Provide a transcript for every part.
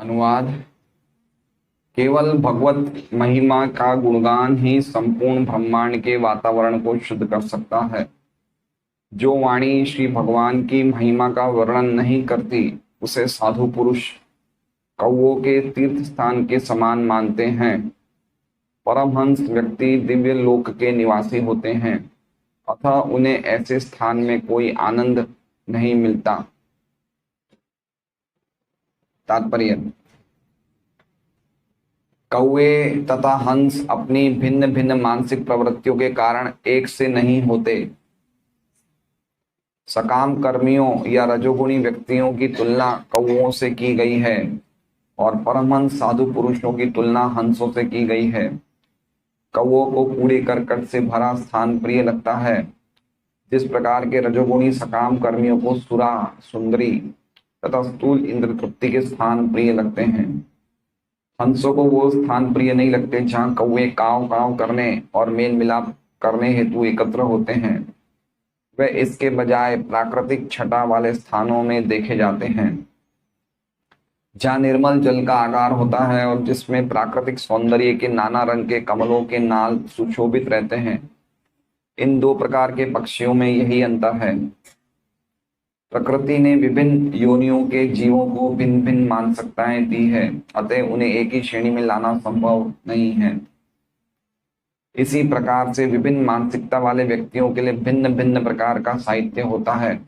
अनुवाद। केवल भगवत महिमा का गुणगान ही संपूर्ण ब्रह्मांड के वातावरण को शुद्ध कर सकता है। जो वाणी श्री भगवान की महिमा का वर्णन नहीं करती उसे साधु पुरुष कौओं के तीर्थ स्थान के समान मानते हैं। परमहंस व्यक्ति दिव्य लोक के निवासी होते हैं अतः उन्हें ऐसे स्थान में कोई आनंद नहीं मिलता। तात्पर्य। कौवे तथा हंस अपनी भिन्न भिन्न मानसिक प्रवृत्तियों के कारण एक से नहीं होते। सकाम कर्मियों या रजोगुणी व्यक्तियों की तुलना कौओं से की गई है और परमहंस साधु पुरुषों की तुलना हंसों से की गई है। कौओं को कूड़े करकट से भरा स्थान प्रिय लगता है, जिस प्रकार के रजोगुणी सकाम कर्मियों को सुरा, सुंदरी तथा स्थूल इंद्र तृप्ति के स्थान प्रिय लगते हैं। हंसों को वो स्थान प्रिय नहीं लगते जहाँ कौवे काव काव करने और मेल मिलाप करने हेतु एकत्र होते हैं। वे इसके बजाय प्राकृतिक छटा वाले स्थानों में देखे जाते हैं, जहाँ निर्मल जल का आकार होता है और जिसमें प्राकृतिक सौंदर्य के नाना रंग के कमलों के नाल सुशोभित रहते हैं। इन दो प्रकार के पक्षियों में यही अंतर है। प्रकृति ने विभिन्न योनियों के जीवों को भिन्न भिन्न मानसिकताएं दी है, अतः उन्हें एक ही श्रेणी में लाना संभव नहीं है। इसी प्रकार से विभिन्न मानसिकता वाले व्यक्तियों के लिए भिन्न भिन्न प्रकार का साहित्य होता है।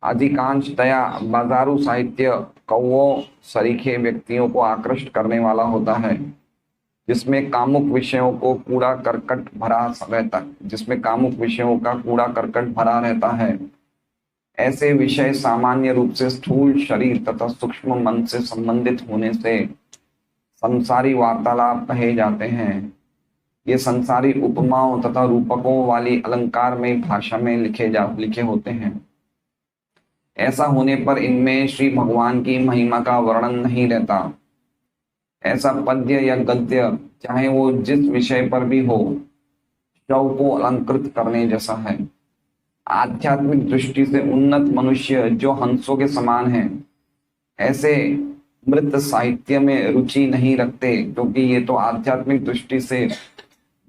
अधिकांशतया बाजारू साहित्य कौओं सरीखे व्यक्तियों को आकृष्ट करने वाला होता है, जिसमें कामुक विषयों का कूड़ा करकट भरा रहता है। ऐसे विषय सामान्य रूप से स्थूल शरीर तथा सूक्ष्म मन से संबंधित होने से संसारी वार्तालाप कहे जाते हैं। ये संसारी उपमाओं तथा रूपकों वाली अलंकार में भाषा में लिखे होते हैं। ऐसा होने पर इनमें श्री भगवान की महिमा का वर्णन नहीं रहता। ऐसा पद्य या गद्य चाहे वो जिस विषय पर भी हो, शव को अलंकृत करने जैसा है। आध्यात्मिक दृष्टि से उन्नत मनुष्य जो हंसों के समान हैं, ऐसे मृत साहित्य में रुचि नहीं रखते, क्योंकि ये तो आध्यात्मिक दृष्टि से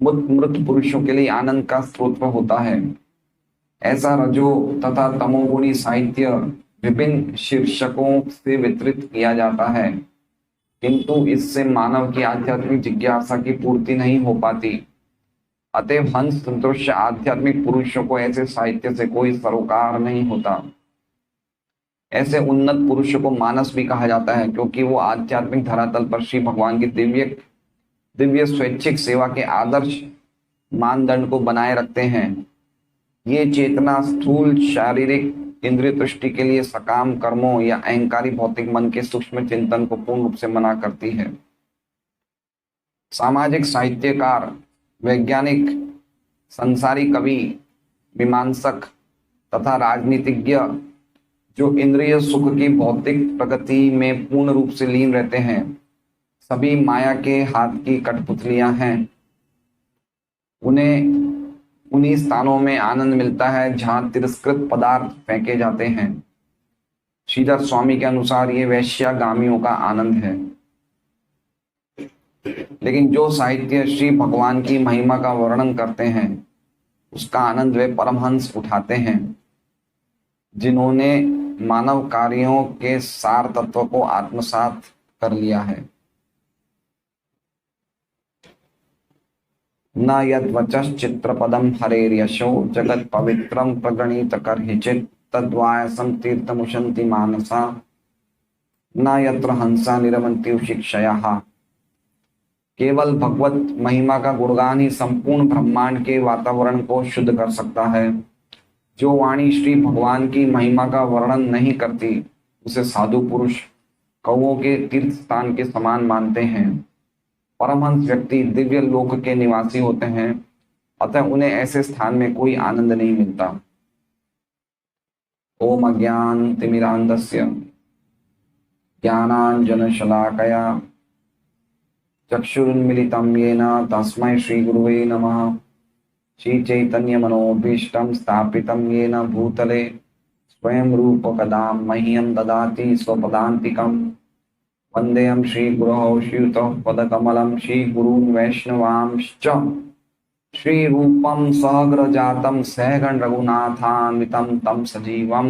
मृत पुरुषों के लिए आनंद का स्रोत होता है। ऐसा रजो तथा तमोगुणी साहित्य विभिन्न शीर्षकों से वितरित किया जाता है, किंतु इससे मानव की आध्यात्मिक जिज्ञासा की पूर्ति नहीं हो पाती। अतएव हंस सदृश आध्यात्मिक पुरुषों को ऐसे साहित्य से कोई सरोकार नहीं होता। ऐसे उन्नत पुरुषों को मानस भी कहा जाता है, क्योंकि वो आध्यात्मिक धरातल पर श्री भगवान की दिव्य स्वैच्छिक सेवा के आदर्श मानदंड को बनाए रखते हैं। ये चेतना स्थूल शारीरिक इंद्रिय दृष्टि के लिए सकाम कर्मों या अहंकारी भौतिक मन के सूक्ष्म चिंतन को पूर्ण रूप से मना करती है। सामाजिक साहित्यकार, वैज्ञानिक, संसारी कवि, मीमांसक तथा राजनीतिज्ञ जो इंद्रिय सुख की भौतिक प्रगति में पूर्ण रूप से लीन रहते हैं, सभी माया के हाथ की कठपुतलियां हैं। उन्हें उन्हीं स्थानों में आनंद मिलता है जहां तिरस्कृत पदार्थ फेंके जाते हैं। श्रीधर स्वामी के अनुसार ये वैश्यागामियों का आनंद है। लेकिन जो साहित्य श्री भगवान की महिमा का वर्णन करते हैं, उसका आनंद वे परमहंस उठाते हैं, जिन्होंने मानव कार्यों के सार तत्व को आत्मसात कर लिया है। न यद्वचश्चित्रपदं हरेर्यशो जगत पवित्रं प्रगणित कर्हिचित् तद्वायसं तीर्थमुशन्ति मानसा न यत्र हंसा निरवन्ति शिक्षयाः। केवल भगवत महिमा का गुणगान ही संपूर्ण ब्रह्मांड के वातावरण को शुद्ध कर सकता है। जो वाणी श्री भगवान की महिमा का वर्णन नहीं करती उसे साधु पुरुष कौओं के तीर्थ स्थान के समान मानते हैं। परमहंस व्यक्ति दिव्य लोक के निवासी होते हैं, अतः उन्हें ऐसे स्थान में कोई आनंद नहीं मिलता। ओम अज्ञानतिमिरान्धस्य ज्ञानाञ्जनशलाकया चक्षुरुन्मीलितं येन तस्मै श्रीगुरुवे नमः। श्रीचैतन्यमनोभीष्टं स्थापितं येन भूतले स्वयं रूप कदा मह्यं ददाति स्वपदान्तिकम् वन्देऽहं श्रीगुरौ श्रीयुतः पदकमलं श्रीगुरून् वैष्णवांश्च श्रीरूपं सहग्रजातं सहगण रघुनाथान्वितं तं सजीवं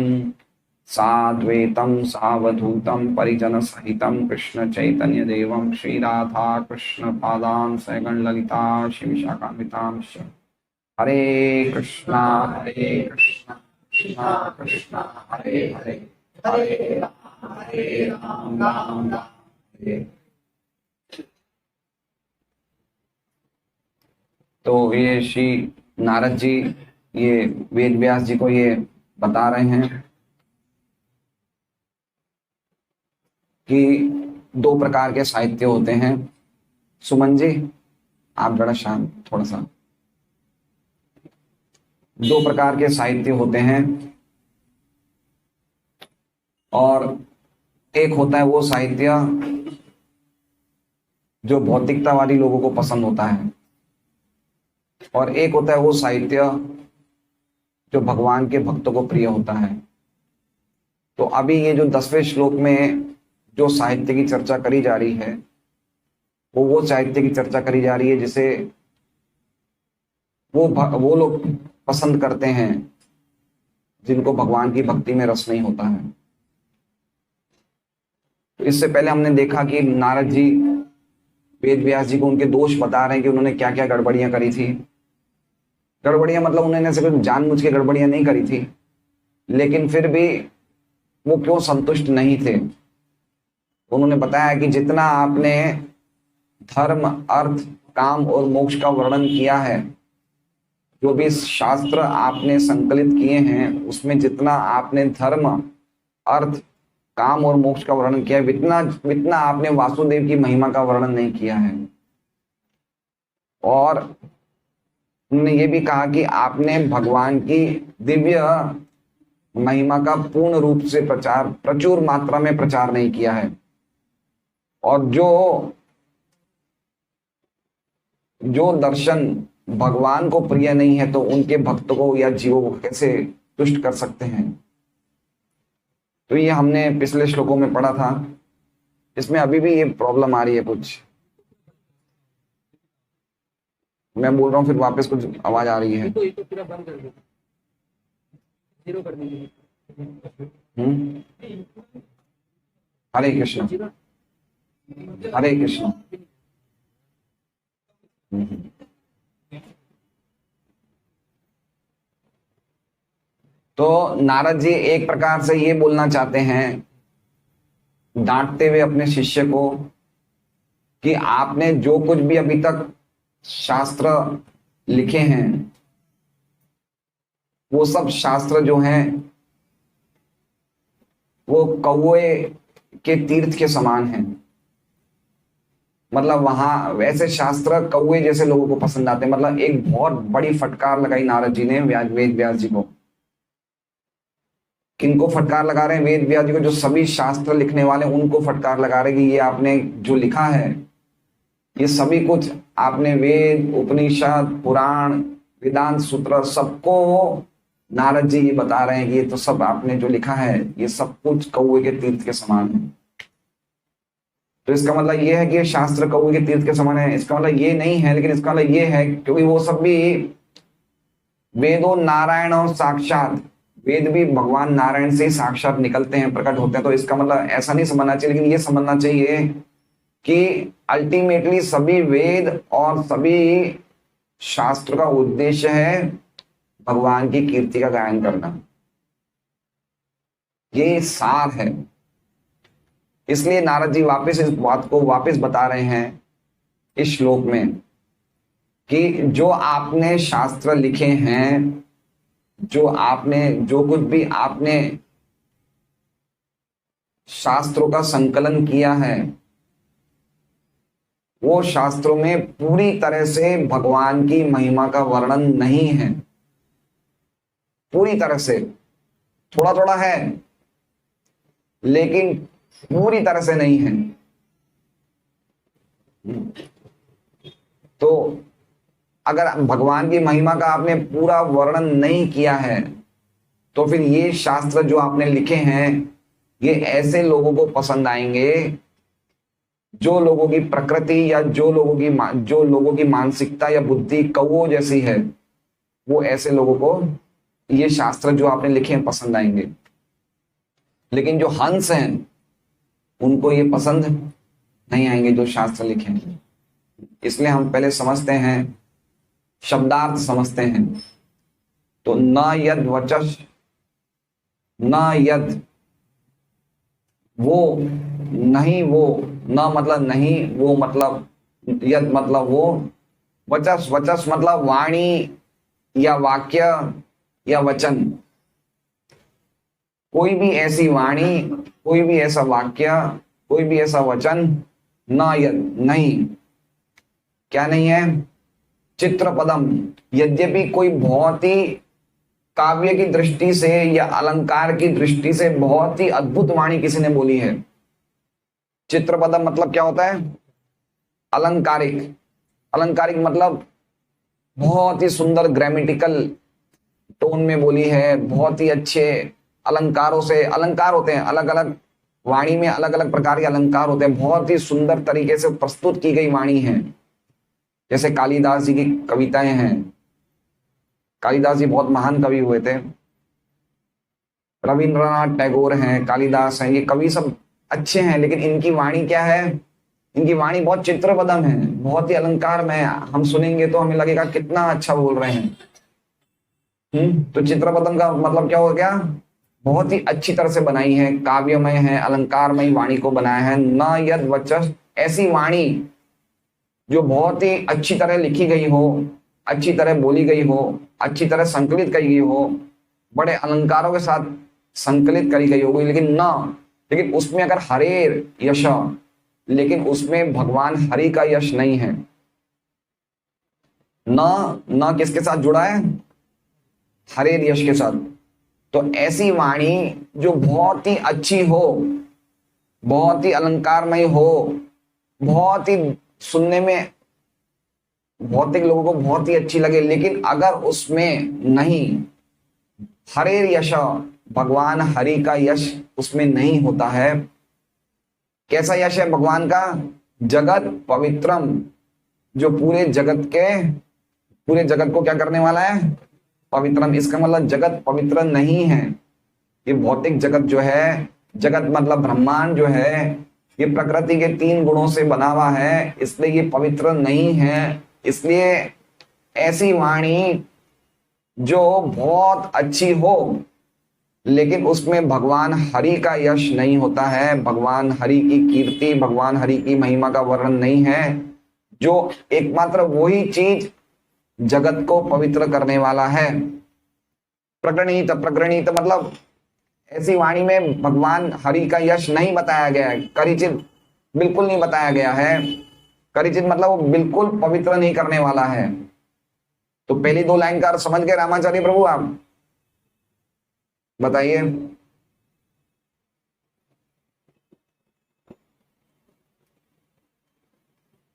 साद्वैतं सावधूतं परिजनसहितं कृष्ण चैतन्य देवं श्री राधा कृष्ण पादान् सहगण ललिता श्री विशाखान्वितांश्च। हरे कृष्णा कृष्णा कृष्णा हरे हरे हरे राम राम राम हरे। तो ये श्री नारद जी ये वेद व्यास जी को ये बता रहे हैं कि दो प्रकार के साहित्य होते हैं। सुमन जी आप जरा शांत थोड़ा सा। दो प्रकार के साहित्य होते हैं और एक होता है वो साहित्य जो भौतिकतावादी लोगों को पसंद होता है और एक होता है वो साहित्य जो भगवान के भक्तों को प्रिय होता है। तो अभी ये जो 10वें श्लोक में जो साहित्य की चर्चा करी जा रही है वो साहित्य की चर्चा करी जा रही है जिसे वो लोग पसंद करते हैं जिनको भगवान की भक्ति में रस नहीं होता है। तो इससे पहले हमने देखा कि नारद जी वेद व्यास जी को उनके दोष बता रहे हैं कि उन्होंने क्या क्या गड़बड़ियां करी थी। गड़बड़ियां मतलब उन्होंने ऐसे कोई जानबूझ के गड़बड़ियां नहीं करी थी, लेकिन फिर भी वो क्यों संतुष्ट नहीं थे। उन्होंने बताया कि जितना आपने धर्म अर्थ काम और मोक्ष का वर्णन किया है, जो भी शास्त्र आपने संकलित किए हैं उसमें जितना आपने धर्म अर्थ काम और मोक्ष का वर्णन किया है वितना आपने वासुदेव की महिमा का वर्णन नहीं किया है। और उन्होंने ये भी कहा कि आपने भगवान की दिव्य महिमा का पूर्ण रूप से प्रचुर मात्रा में प्रचार नहीं किया है। और जो दर्शन भगवान को प्रिय नहीं है तो उनके भक्तों को या जीवों को कैसे तुष्ट कर सकते हैं। तो ये हमने पिछले श्लोकों में पढ़ा था। इसमें अभी भी ये प्रॉब्लम आ रही है कुछ, मैं बोल रहा हूँ फिर वापस कुछ आवाज आ रही है। पूरा बंद कर दो, जीरो कर दीजिए। हरे कृष्ण हरे कृष्ण। तो नारद जी एक प्रकार से ये बोलना चाहते हैं डांटते हुए अपने शिष्य को कि आपने जो कुछ भी अभी तक शास्त्र लिखे हैं वो सब शास्त्र जो हैं वो कौवे के तीर्थ के समान हैं। मतलब वहां वैसे शास्त्र कौवे जैसे लोगों को पसंद आते हैं। मतलब एक बहुत बड़ी फटकार लगाई नारद जी ने वेद व्यास जी को। किनको फटकार लगा रहे हैं? वेद व्यास जी को, जो सभी शास्त्र लिखने वाले उनको फटकार लगा रहे हैं कि ये आपने जो लिखा है ये सभी कुछ आपने वेद उपनिषद पुराण वेदांत सूत्र सबको नारद जी ये बता रहे हैं कि ये तो सब आपने जो लिखा है ये सब कुछ कौवे के तीर्थ के समान है। तो इसका मतलब ये है कि ये शास्त्र कौवे के तीर्थ के समान है, इसका मतलब ये नहीं है, लेकिन इसका मतलब ये है क्योंकि वो सब भी वेदो नारायण और साक्षात, वेद भी भगवान नारायण से ही साक्षात निकलते हैं प्रकट होते हैं। तो इसका मतलब ऐसा नहीं समझना चाहिए, लेकिन ये समझना चाहिए कि अल्टीमेटली सभी वेद और सभी शास्त्र का उद्देश्य है भगवान की कीर्ति का गायन करना। ये सार है। इसलिए नारद जी वापस इस बात को वापस बता रहे हैं इस श्लोक में कि जो आपने शास्त्र लिखे हैं, जो कुछ भी आपने शास्त्रों का संकलन किया है वो शास्त्रों में पूरी तरह से भगवान की महिमा का वर्णन नहीं है। पूरी तरह से, थोड़ा थोड़ा है लेकिन पूरी तरह से नहीं है। तो अगर भगवान की महिमा का आपने पूरा वर्णन नहीं किया है तो फिर ये शास्त्र जो आपने लिखे हैं ये ऐसे लोगों को पसंद आएंगे जो लोगों की प्रकृति या जो लोगों की मानसिकता या बुद्धि कौओं जैसी है, वो ऐसे लोगों को ये शास्त्र जो आपने लिखे हैं पसंद आएंगे। लेकिन जो हंस हैं उनको ये पसंद नहीं आएंगे जो शास्त्र लिखे हैं। इसलिए हम पहले समझते हैं, शब्दार्थ समझते हैं। तो न यद वचस, न यद वो, नहीं वो, न मतलब नहीं, वो मतलब यद मतलब वो, वचस, वचस मतलब वाणी या वाक्य या वचन। कोई भी ऐसी वाणी, कोई भी ऐसा वाक्य, कोई भी ऐसा वचन, न यद नहीं, क्या नहीं है, चित्रपदम। यद्यपि कोई बहुत ही काव्य की दृष्टि से या अलंकार की दृष्टि से बहुत ही अद्भुत वाणी किसी ने बोली है। चित्रपदम मतलब क्या होता है, अलंकारिक। अलंकारिक मतलब बहुत ही सुंदर ग्रामेटिकल टोन में बोली है, बहुत ही अच्छे अलंकारों से। अलंकार होते हैं अलग अलग, वाणी में अलग अलग प्रकार के अलंकार होते हैं, बहुत ही सुंदर तरीके से प्रस्तुत की गई वाणी है। जैसे कालिदास जी की कविताएं हैं, कालिदास जी बहुत महान कवि हुए थे। रविंद्रनाथ टैगोर हैं, कालिदास हैं, ये कवि सब अच्छे हैं, लेकिन इनकी वाणी क्या है, इनकी वाणी बहुत चित्रपदम है, बहुत ही अलंकार में। हम सुनेंगे तो हमें लगेगा कितना अच्छा बोल रहे हैं। तो चित्रपदम का मतलब क्या हो गया, बहुत ही अच्छी तरह से बनाई है, काव्यमय है, अलंकारमय वाणी को बनाया है। न यद वचस, ऐसी वाणी जो बहुत ही अच्छी तरह लिखी गई हो, अच्छी तरह बोली गई हो, अच्छी तरह संकलित करी गई हो, बड़े अलंकारों के साथ संकलित करी गई होगी, लेकिन उसमें अगर हरेर यश, लेकिन उसमें भगवान हरि का यश नहीं है। न किसके साथ जुड़ा है, हरेर यश के साथ। तो ऐसी वाणी जो बहुत ही अच्छी हो, बहुत ही अलंकारमय हो, बहुत ही सुनने में भौतिक लोगों को बहुत ही अच्छी लगे, लेकिन अगर उसमें नहीं हरेर यश, भगवान हरि का यश उसमें नहीं होता है। कैसा यश है भगवान का, जगत पवित्रम, जो पूरे जगत को क्या करने वाला है, पवित्रम। इसका मतलब जगत पवित्र नहीं है। ये भौतिक जगत जो है, जगत मतलब ब्रह्मांड जो है, ये प्रकृति के 3 गुणों से बना हुआ है, इसलिए ये पवित्र नहीं है। इसलिए ऐसी वाणी जो बहुत अच्छी हो, लेकिन उसमें भगवान हरि का यश नहीं होता है, भगवान हरि की कीर्ति, भगवान हरि की महिमा का वर्णन नहीं है, जो एकमात्र वही चीज जगत को पवित्र करने वाला है। प्रगणित, प्रगणित मतलब ऐसी वाणी में भगवान हरि का यश नहीं बताया गया है, करिचित बिल्कुल नहीं बताया गया है। करिचित मतलब वो बिल्कुल पवित्र नहीं करने वाला है। तो पहली 2 लाइन का अर्थ समझ गए रामाचार्य प्रभु, आप बताइए।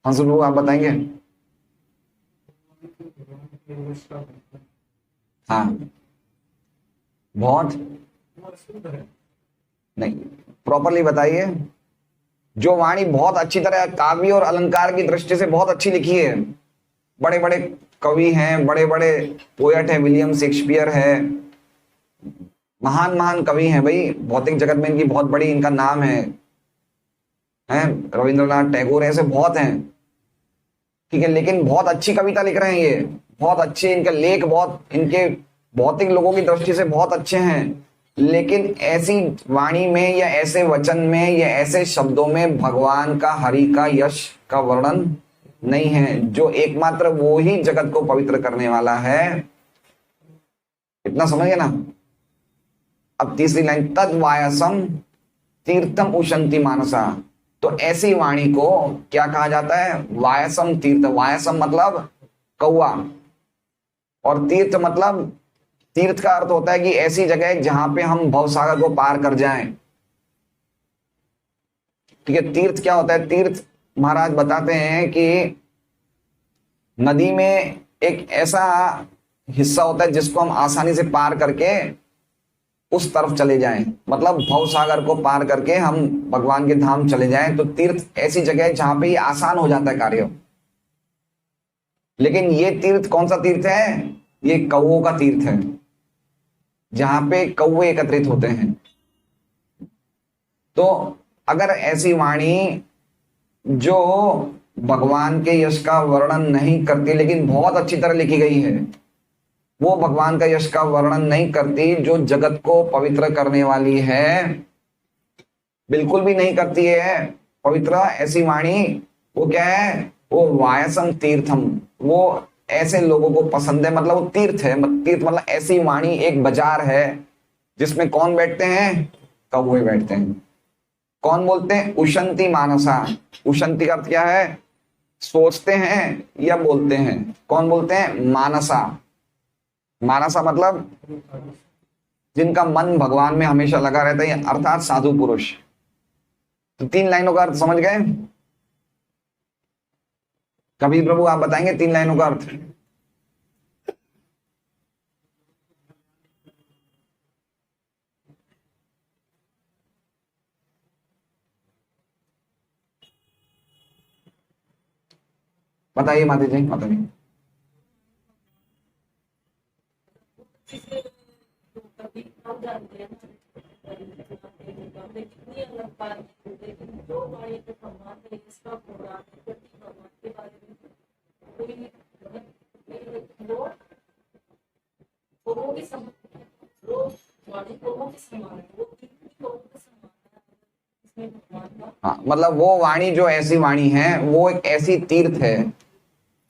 हंस प्रभु आप बताएंगे। हाँ, बहुत नहीं, प्रॉपरली बताइए। जो वाणी बहुत अच्छी तरह काव्य और अलंकार की दृष्टि से बहुत अच्छी लिखी है, बड़े बड़े कवि हैं, बड़े बड़े पोएट हैं, विलियम शेक्सपियर है, महान महान कवि हैं भाई, भौतिक जगत में इनकी बहुत बड़ी इनका नाम है, रविंद्रनाथ टैगोर, ऐसे बहुत हैं, ठीक है। लेकिन बहुत अच्छी कविता लिख रहे हैं ये, बहुत अच्छे इनके लेख, बहुत इनके भौतिक लोगों की दृष्टि से बहुत अच्छे हैं, लेकिन ऐसी वाणी में या ऐसे वचन में या ऐसे शब्दों में भगवान का, हरि का यश का वर्णन नहीं है, जो एकमात्र वो ही जगत को पवित्र करने वाला है। इतना समझ गए ना। अब तीसरी लाइन, तद वायसम तीर्थम उशंति मानसा। तो ऐसी वाणी को क्या कहा जाता है, वायसम तीर्थ। वायसम मतलब कौआ, और तीर्थ मतलब, तीर्थ का अर्थ होता है कि ऐसी जगह जहां पे हम भवसागर को पार कर जाएं, ठीक है। तीर्थ क्या होता है, तीर्थ महाराज बताते हैं कि नदी में एक ऐसा हिस्सा होता है जिसको हम आसानी से पार करके उस तरफ चले जाएं, मतलब भव सागर को पार करके हम भगवान के धाम चले जाएं, तो तीर्थ ऐसी जगह है जहां पे ये आसान हो जाता है कार्य। लेकिन ये तीर्थ कौन सा तीर्थ है? ये कौओं का तीर्थ है, जहां पे कौवे एकत्रित होते हैं। तो अगर ऐसी वाणी जो भगवान के यश का वर्णन नहीं करती लेकिन बहुत अच्छी तरह लिखी गई है, वो भगवान का यश का वर्णन नहीं करती, जो जगत को पवित्र करने वाली है, बिल्कुल भी नहीं करती है पवित्र ऐसी वाणी, वो क्या है? वो वायसम तीर्थम, वो ऐसे लोगों को पसंद है। मतलब वो तीर्थ है, तीर्थ मतलब ऐसी वाणी एक बाजार है जिसमें कौन बैठते हैं? कौवे बैठते हैं। कौन बोलते हैं? उशंती मानसा। उशंती का अर्थ क्या है? सोचते हैं या बोलते हैं। कौन बोलते हैं? मानसा। मानसा मतलब जिनका मन भगवान में हमेशा लगा रहता है, अर्थात साधु पुरुष। तो 3 लाइनों का अर्थ समझ गए? कबीर प्रभु आप बताएंगे 3 लाइनों का अर्थ? बताइए माता जी, माता जी। हाँ, मतलब वो वाणी जो ऐसी वाणी है, वो एक ऐसी तीर्थ है,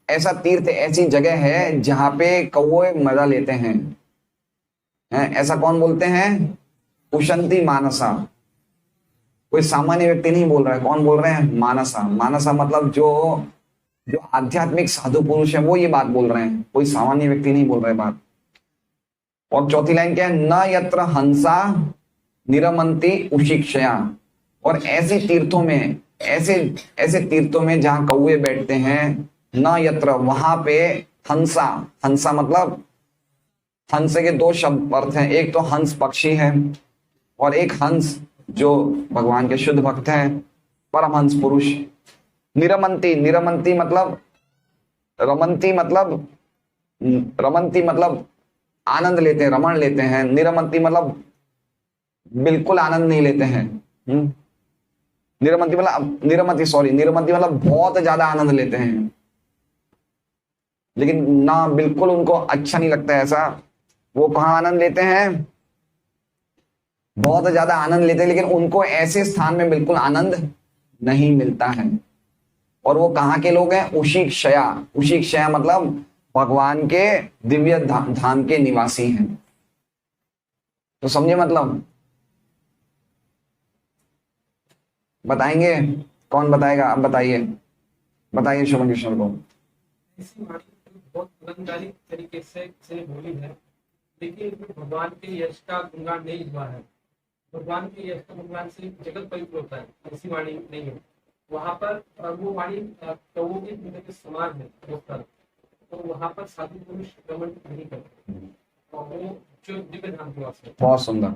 ऐसा तीर्थ, ऐसी जगह है जहां पे कौवे मजा लेते हैं। ऐसा कौन बोलते हैं? उशंती मानसा। कोई सामान्य व्यक्ति नहीं बोल रहा है, कौन बोल रहे हैं? मानसा। मानसा मतलब जो जो आध्यात्मिक साधु पुरुष है वो ये बात बोल रहे हैं, कोई सामान्य व्यक्ति नहीं बोल रहे बात। और चौथी लाइन क्या है? न यत्र हंसा निरमंती उशिक्षया। और ऐसे तीर्थों में, ऐसे ऐसे तीर्थों में जहां कौवे बैठते हैं, न यत्र, वहां पे हंसा। हंसा मतलब, हंस के 2 शब्द अर्थ हैं, एक तो हंस पक्षी है और एक हंस जो भगवान के शुद्ध भक्त हैं, परमहंस पुरुष। निरमंती, निरमंती मतलब, रमंती मतलब, रमंती मतलब आनंद लेते हैं, रमण लेते हैं। निरमंती मतलब बिल्कुल आनंद नहीं लेते हैं। निरमंती मतलब, निरमंती सॉरी, निरमंती मतलब बहुत ज्यादा आनंद लेते हैं, लेकिन ना बिल्कुल उनको अच्छा नहीं लगता है ऐसा। वो कहाँ आनंद लेते हैं? बहुत ज्यादा आनंद लेते हैं, लेकिन उनको ऐसे स्थान में बिल्कुल आनंद नहीं मिलता है। और वो कहाँ के लोग हैं? उशिक्षया। उशिक्षया मतलब भगवान के दिव्य धाम के निवासी हैं। तो समझे मतलब? बताएंगे? कौन बताएगा? अब बताइए, बताइए शुभम कृष्ण को। बहुत आनंददायी तरीके से बोली है, लेकिन भगवान के यश का गुणगान नहीं हुआ है। भगवान के यश का गुणगान से जगत पवित्र होता है, ऐसी वाणी नहीं है। वहां पर वो वाणी कौओं के पिंड के समान है दोस्तों। तो वहां पर साधु पुरुष गमन नहीं करते, और वो जो दिव्य धाम के वास है। बहुत सुंदर,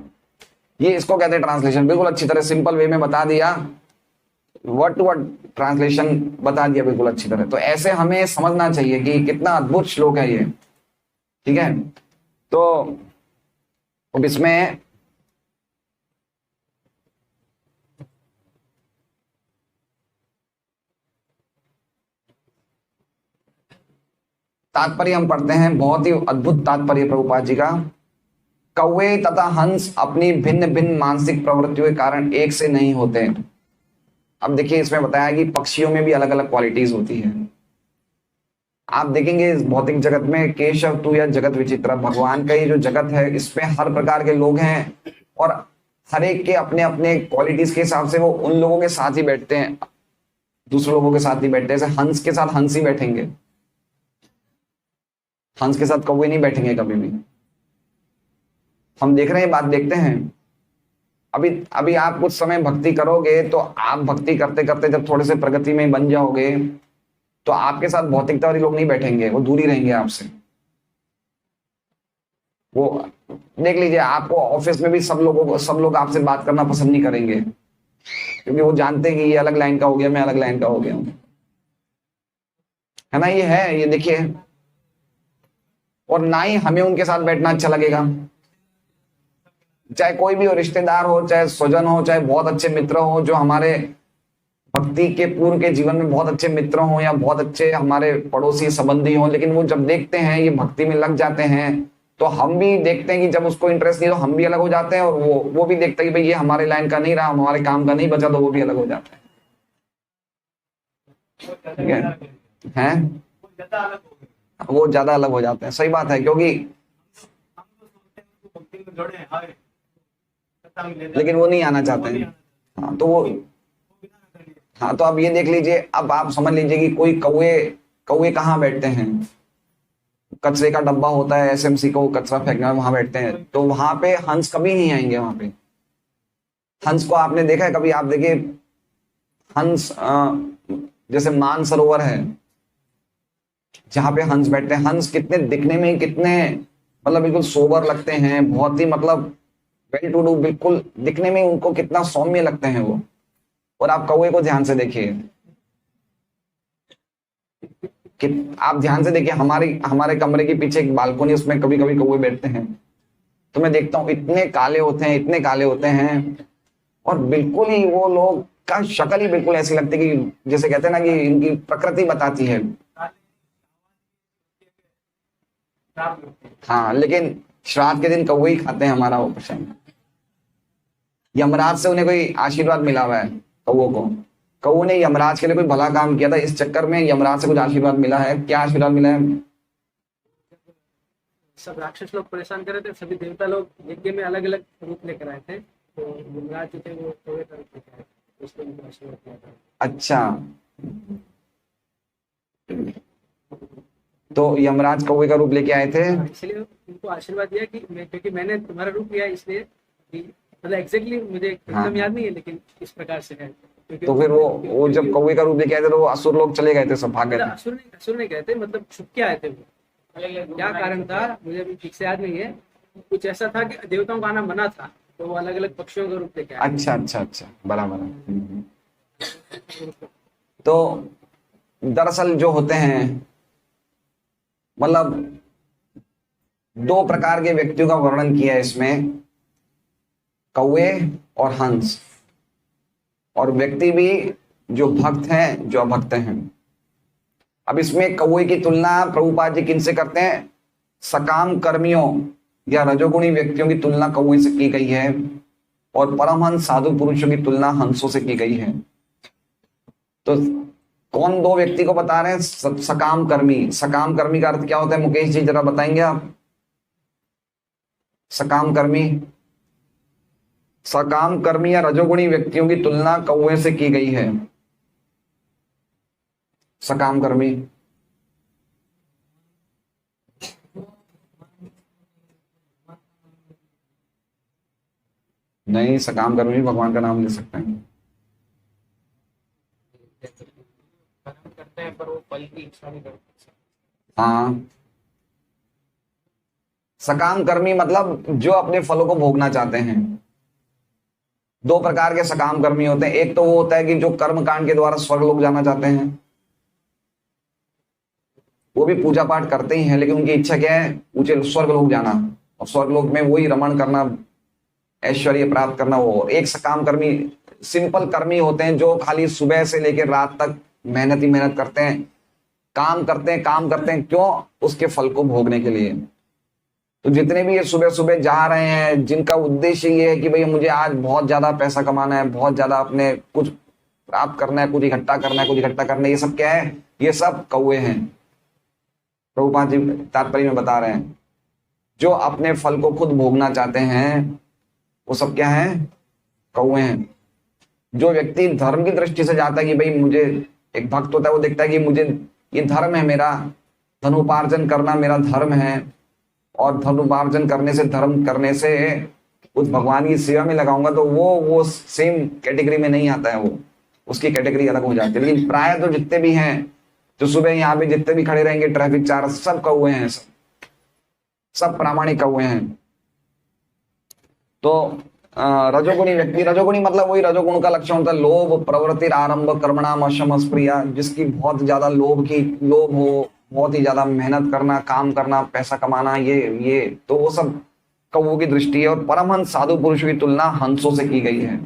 ये इसको कहते हैं ट्रांसलेशन। बिल्कुल अच्छी तरह सिंपल वे में बता दिया, वर्ड टू वर्ड ट्रांसलेशन बता दिया बिल्कुल अच्छी तरह। तो ऐसे हमें समझना चाहिए कि कितना अद्भुत श्लोक है ये, ठीक है। तो अब इसमें तात्पर्य हम पढ़ते हैं, बहुत ही अद्भुत तात्पर्य प्रभुपाद जी का। कौवे तथा हंस अपनी भिन्न भिन्न मानसिक प्रवृत्तियों के कारण एक से नहीं होते। अब देखिए, इसमें बताया कि पक्षियों में भी अलग अलग क्वालिटीज होती है। आप देखेंगे इस भौतिक जगत में, केशव तू या जगत विचित्र, भगवान का ये जो जगत है इसमें हर प्रकार के लोग हैं, और हर एक के अपने अपने क्वालिटीज के हिसाब से वो उन लोगों के साथ ही बैठते हैं, दूसरे लोगों के साथ ही बैठते हैं। जैसे हंस के साथ हंस ही बैठेंगे, हंस के साथ कौवे नहीं बैठेंगे कभी भी। हम देख रहे हैं, बात देखते हैं। अभी अभी आप कुछ समय भक्ति करोगे तो आप भक्ति करते करते जब थोड़े से प्रगति में बन जाओगे तो आपके साथ भौतिकता वाले लोग नहीं बैठेंगे, वो दूर ही रहेंगे आपसे। देख लीजिए, आपको ऑफिस में भी सब लोग आपसे बात करना पसंद नहीं करेंगे, क्योंकि वो जानते हैं कि ये अलग लाइन का हो गया, मैं अलग लाइन का हो गया हूं, है ना। ये है, ये देखिए। और ना ही हमें उनके साथ बैठना अच्छा लगेगा, चाहे कोई भी हो, रिश्तेदार हो, चाहे स्वजन हो, चाहे बहुत अच्छे मित्र हो, जो हमारे भक्ति के पूर्व के जीवन में बहुत अच्छे मित्र हों या बहुत अच्छे हमारे पड़ोसी संबंधी हों, लेकिन वो जब देखते हैं ये भक्ति में लग जाते हैं, तो हम भी देखते हैं कि जब उसको इंटरेस्ट नहीं तो हम भी अलग हो जाते हैं, और वो भी देखता है कि भाई ये हमारे लाइन का नहीं रहा, हमारे काम का नहीं बचा, तो वो भी अलग हो जाते हैं। ठीक है, हैं वो ज्यादा अलग हो जाते हैं, सही बात है, क्योंकि लेकिन वो नहीं आना चाहते हैं। हाँ तो वो, हाँ तो अब ये देख लीजिए, अब आप समझ लीजिए कि कोई कौवे कहाँ बैठते हैं, कचरे का डब्बा होता है एसएमसी को कचरा फेंकना, वहां बैठते हैं, तो वहां पे हंस कभी नहीं आएंगे। वहां पे हंस को आपने देखा है कभी? आप देखिए हंस, जैसे मानसरोवर है जहां पे हंस बैठते हैं, हंस कितने दिखने में ही कितने मतलब बिल्कुल सोबर लगते हैं, बहुत ही मतलब वेल टू डू, बिल्कुल दिखने में उनको कितना सौम्य लगते हैं वो। और आप कौवे को ध्यान से देखिए, कि आप ध्यान से देखिए, हमारे कमरे के पीछे एक बालकनी, उसमें कभी कभी कौवे बैठते हैं, तो मैं देखता हूँ इतने काले होते हैं, इतने काले होते हैं, और बिल्कुल ही वो लोग का शक्ल ही बिल्कुल ऐसी लगती है कि जैसे कहते हैं ना कि इनकी प्रकृति बताती है। हाँ, लेकिन श्राद्ध के दिन कौवे ही खाते हैं हमारा वो प्रसंग। यमराज से उन्हें कोई आशीर्वाद मिला हुआ है कौवों को, कौवों ने यमराज के लिए कोई भला काम किया था, इस चक्कर में यमराज से कुछ आशीर्वाद मिला है। क्या आशीर्वाद मिला है? सब राक्षस लोग परेशान कर रहे थे, सभी देवता लोग यज्ञ में अलग अलग रूप लेकर आए थे, तो यमराज जो थे वो कौवे का रूप लेकर आए थे, उसको उनको आशीर्वाद दिया था। अच्छा, तो यमराज कौवे का रूप लेके आए थे, इसलिए उनको आशीर्वाद दिया कि क्योंकि मैंने तुम्हारा रूप लिया, इसलिए मतलब एग्जैक्टली मुझे एकदम याद नहीं है, लेकिन इस प्रकार से है। तो फिर वो जब कौवे का रूप लेके आए थे तो वो असुर लोग चले गए थे, सब भाग गए थे। असुर नहीं गए थे, मतलब छुप के आए थे वो। क्या कारण था मुझे अभी ठीक से याद नहीं है, कुछ ऐसा था कि देवताओं का आना मना था, तो वो अलग अलग पक्षियों का रूप लेके आए। अच्छा, बराबर। तो दरअसल जो होते हैं, मतलब दो प्रकार के व्यक्तियों का वर्णन किया है इसमें, कौवे और हंस, और व्यक्ति भी जो भक्त हैं जो अभक्त हैं। अब इसमें कौवे की तुलना प्रभुपाद जी किनसे करते हैं? सकाम कर्मियों या रजोगुणी व्यक्तियों की तुलना कौवे से की गई है, और परमहंस साधु पुरुषों की तुलना हंसों से की गई है। तो कौन दो व्यक्ति को बता रहे हैं? सकाम कर्मी। सकाम कर्मी का अर्थ क्या होता है मुकेश जी, जरा बताएंगे आप? सकाम कर्मी या रजोगुणी व्यक्तियों की तुलना कौवे से की गई है। सकाम कर्मी, नहीं, सकाम कर्मी भगवान का नाम ले सकते हैं। करते हैं पर वो फल की इच्छा नहीं करते। हाँ, सकाम कर्मी मतलब जो अपने फलों को भोगना चाहते हैं। दो प्रकार के सकाम कर्मी होते हैं, एक तो वो होता है कि जो कर्म कांड के द्वारा स्वर्ग लोग जाना चाहते हैं, वो भी पूजा पाठ करते ही हैं, लेकिन उनकी इच्छा क्या है? ऊंचे स्वर्ग लोग जाना, और स्वर्ग लोक में वही रमण करना, ऐश्वर्य प्राप्त करना। वो एक सकाम कर्मी सिंपल कर्मी होते हैं, जो खाली सुबह से लेकर रात तक मेहनत ही मेहनत करते हैं, काम करते हैं, क्यों? उसके फल को भोगने के लिए। तो जितने भी ये सुबह सुबह जा रहे हैं, जिनका उद्देश्य ये है कि भाई मुझे आज बहुत ज्यादा पैसा कमाना है, बहुत ज्यादा अपने कुछ प्राप्त करना है, कुछ इकट्ठा करना है, ये सब क्या है? ये सब कौवे हैं। प्रभुपाद जी तात्पर्य में बता रहे हैं, जो अपने फल को खुद भोगना चाहते हैं वो सब क्या है? कौवे हैं। जो व्यक्ति धर्म की दृष्टि से जाता है कि भाई मुझे, एक भक्त होता है वो देखता है कि मुझे ये धर्म है, मेरा धनोपार्जन करना मेरा धर्म है, और धनोपार्जन करने से उस भगवान की सेवा में लगाऊंगा, तो वो सेम कैटेगरी में नहीं आता है, वो उसकी कैटेगरी अलग हो जाती है। लेकिन प्राय तो जितने भी हैं, जो सुबह यहाँ पे जितने भी खड़े रहेंगे ट्रैफिक चार्ज, सब कौवे हैं, सब प्रामाणिक कौवे हैं। तो रजोगुणी व्यक्ति, रजोगुणी मतलब वही रजोगुण का लक्षण होता है लोभ प्रवृत्ति आरंभ कर्मणाम अशम स्प्रिया, जिसकी बहुत ज्यादा लोभ हो, बहुत ही ज्यादा मेहनत करना, काम करना, पैसा कमाना, ये तो वो सब कौओं की दृष्टि है। और परमहंस साधु पुरुष की तुलना हंसों से की गई है।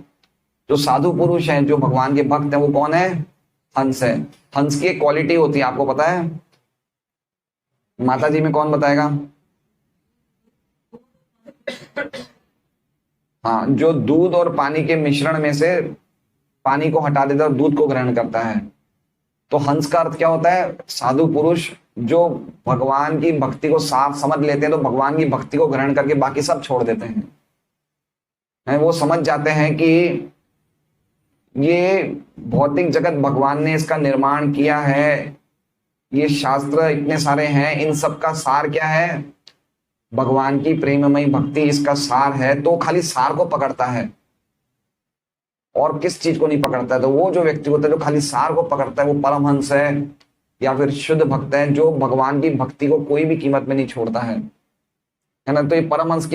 जो साधु पुरुष हैं, जो भगवान के भक्त हैं, वो कौन है? हंस है। हंस की एक क्वालिटी होती है, आपको पता है? माता जी में कौन बताएगा? हाँ, जो दूध और पानी के मिश्रण में से पानी को हटा देता है और दूध को ग्रहण करता है। तो हंस का अर्थ क्या होता है? साधु पुरुष जो भगवान की भक्ति को साफ समझ लेते हैं, तो भगवान की भक्ति को ग्रहण करके बाकी सब छोड़ देते हैं। वो समझ जाते हैं कि ये भौतिक जगत भगवान ने इसका निर्माण किया है, ये शास्त्र इतने सारे हैं, इन सब का सार क्या है? भगवान की प्रेममयी भक्ति इसका सार है। तो खाली सार को पकड़ता है और किस चीज को नहीं पकड़ता है। तो वो जो व्यक्ति होता है जो खाली सार को पकड़ता है, वो परमहंस है या फिर शुद्ध भक्त है, जो भगवान की भक्ति को कोई भी कीमत में नहीं छोड़ता है ना। तो ये परमहंस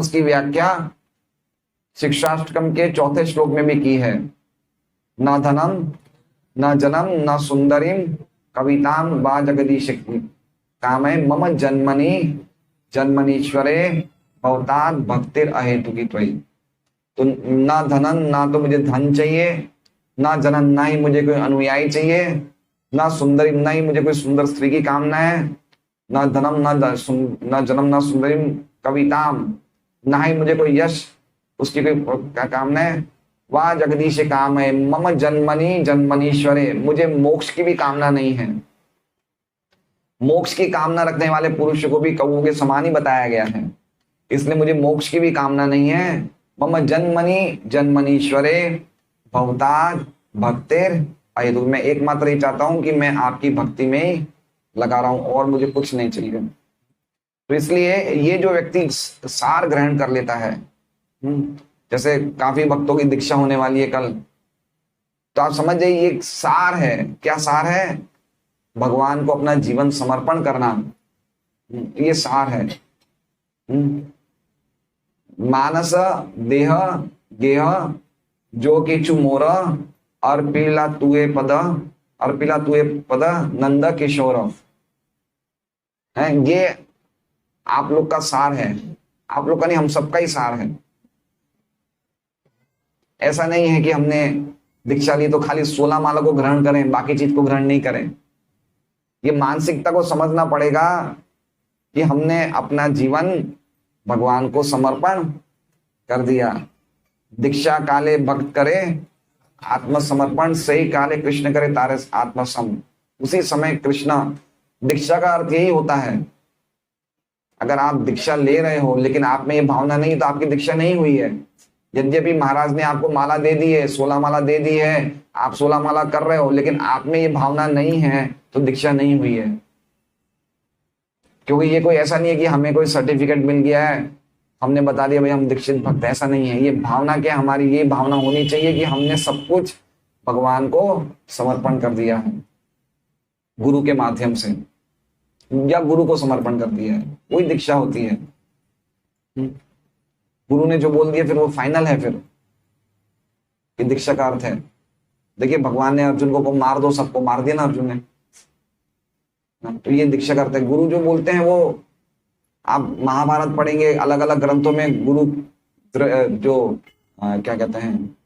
की व्याख्या शिक्षाष्टकम के 4थे श्लोक में भी की है। न धनम न जनम न सुंदरीम कविताम वा जगदीश कामय मम जन्मनीश्वरे भवतात् भक्तिर अहेतुकी त्वयि। तो ना धनन, ना तो मुझे धन चाहिए, ना जनन, ना ही मुझे कोई अनुयायी चाहिए, ना सुंदरी, ना ही मुझे कोई सुंदर स्त्री की कामना है, ना धनम ना जनम ना सुंदरी कविताम, ना ही मुझे कोई यश उसकी कोई कामना है। वाह जगदीश काम है मम जन्मनीश्वरे, मुझे मोक्ष की भी कामना नहीं है। मोक्ष की कामना रखने वाले पुरुष को भी कौओं के समान ही बताया गया है, इसलिए मुझे मोक्ष की भी कामना नहीं है। मम जन्मनीश्वरे भवतात् भक्तिर अहेतु, मैं एकमात्र ही चाहता हूं कि मैं आपकी भक्ति में ही लगा रहा हूं और मुझे कुछ नहीं चाहिए। तो इसलिए ये जो व्यक्ति सार ग्रहण कर लेता है, जैसे काफी भक्तों की दीक्षा होने वाली है कल, तो आप समझ जाइए ये सार है। क्या सार है? भगवान को अपना जीवन समर्पण करना, ये सार है। मानस देह गेह जो किचु मोर अर्पिला तुए पद नंद किशोर है। ये आप लोग का सार है, आप लोग का नहीं, हम सबका ही सार है। ऐसा नहीं है कि हमने दीक्षा ली तो खाली 16 माला को ग्रहण करें, बाकी चीज को ग्रहण नहीं करें। ये मानसिकता को समझना पड़ेगा कि हमने अपना जीवन भगवान को समर्पण कर दिया। दीक्षा काले भक्त करे आत्मसमर्पण, सही काले कृष्ण करे तारे आत्मसम। उसी समय कृष्ण, दीक्षा का अर्थ यही होता है। अगर आप दीक्षा ले रहे हो लेकिन आप में ये भावना नहीं, तो आपकी दीक्षा नहीं हुई है। यद्यपि महाराज ने आपको माला दे दी है, 16 माला दे दी है, आप 16 माला कर रहे हो, लेकिन आप में ये भावना नहीं है, तो दीक्षा नहीं हुई है। क्योंकि ये कोई ऐसा नहीं है कि हमें कोई सर्टिफिकेट मिल गया है, हमने बता दिया भाई हम दीक्षित भक्त, ऐसा नहीं है। ये भावना क्या, हमारी ये भावना होनी चाहिए कि हमने सब कुछ भगवान को समर्पण कर दिया है गुरु के माध्यम से, या गुरु को समर्पण कर दिया है, वही दीक्षा होती है। गुरु ने जो बोल दिया फिर वो फाइनल है। फिर ये दीक्षा का अर्थ है। देखिए भगवान ने अर्जुन को मार दो, सबको मार दिया ना अर्जुन ने, तो ये दीक्षा करते हैं। गुरु जो बोलते हैं वो, आप महाभारत पढ़ेंगे अलग अलग ग्रंथों में, गुरु जो क्या कहते हैं,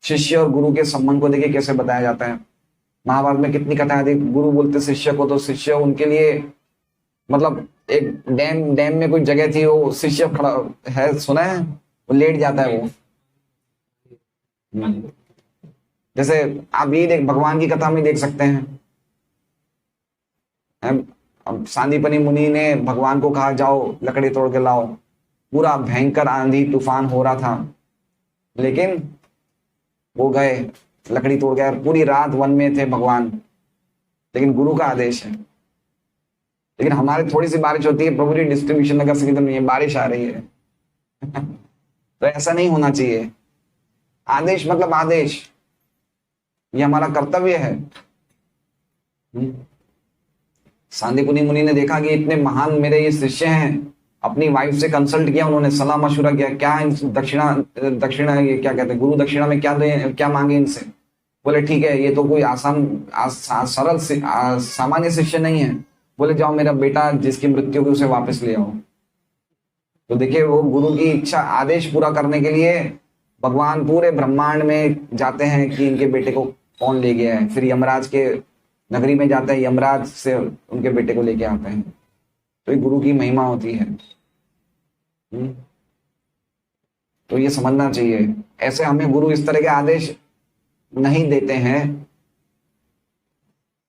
शिष्य और गुरु के संबंध को देखिए कैसे बताया जाता है। महाभारत में कितनी कथाएं थी। गुरु बोलते शिष्य को, तो शिष्य उनके लिए, मतलब एक डैम में कोई जगह थी, वो शिष्य खड़ा है, सुना है, वो लेट जाता है वो। जैसे आप ये देख, भगवान की कथा में देख सकते हैं। अब सांदीपनी मुनि ने भगवान को कहा जाओ लकड़ी तोड़ के लाओ, पूरा भयंकर आंधी तूफान हो रहा था, लेकिन वो गए लकड़ी तोड़ गए, पूरी रात वन में थे भगवान, लेकिन गुरु का आदेश है। लेकिन हमारे थोड़ी सी बारिश होती है, प्रभु जी डिस्ट्रीब्यूशन नगर से नहीं है, बारिश आ रही है तो ऐसा नहीं होना चाहिए। आदेश मतलब आदेश, ये हमारा कर्तव्य है। सांदीपनी मुनि ने देखा कि इतने महान मेरे ये शिष्य हैं, अपनी वाइफ से कंसल्ट किया, उन्होंने सलाह मशुरा किया, क्या दक्षिणा दक्षिणा ये क्या कहते हैं, गुरु दक्षिणा में क्या दे, क्या मांगे इनसे। बोले ठीक है, ये तो कोई सरल सामान्य शिष्य नहीं है। बोले जाओ मेरा बेटा जिसकी मृत्यु हुई उसे वापस ले आओ। तो देखिए वो गुरु की इच्छा, आदेश पूरा करने के लिए भगवान पूरे ब्रह्मांड में जाते हैं कि इनके बेटे को कौन ले गया है। फिर यमराज के नगरी में जाते हैं, यमराज से उनके बेटे को लेके आते हैं। तो ये गुरु की महिमा होती है। तो ये समझना चाहिए। ऐसे हमें गुरु इस तरह के आदेश नहीं देते हैं।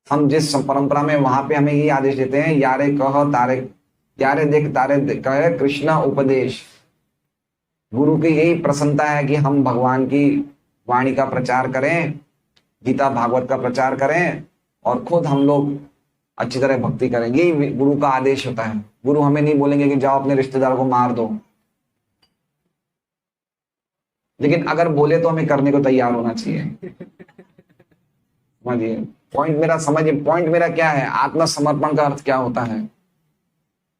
हम जिस परंपरा में, वहां पे हमें ये आदेश देते हैं, यारे कह तारे, यारे देख तारे कहे कृष्णा उपदेश। गुरु की यही प्रसन्नता है कि हम भगवान की वाणी का प्रचार करें, गीता भागवत का प्रचार करें, और खुद हम लोग अच्छी तरह भक्ति करें। यही गुरु का आदेश होता है। गुरु हमें नहीं बोलेंगे कि जाओ अपने रिश्तेदार को मार दो, लेकिन अगर बोले तो हमें करने को तैयार होना चाहिए। समझिए पॉइंट मेरा, समझिए पॉइंट मेरा क्या है। आत्मसमर्पण का अर्थ क्या होता है?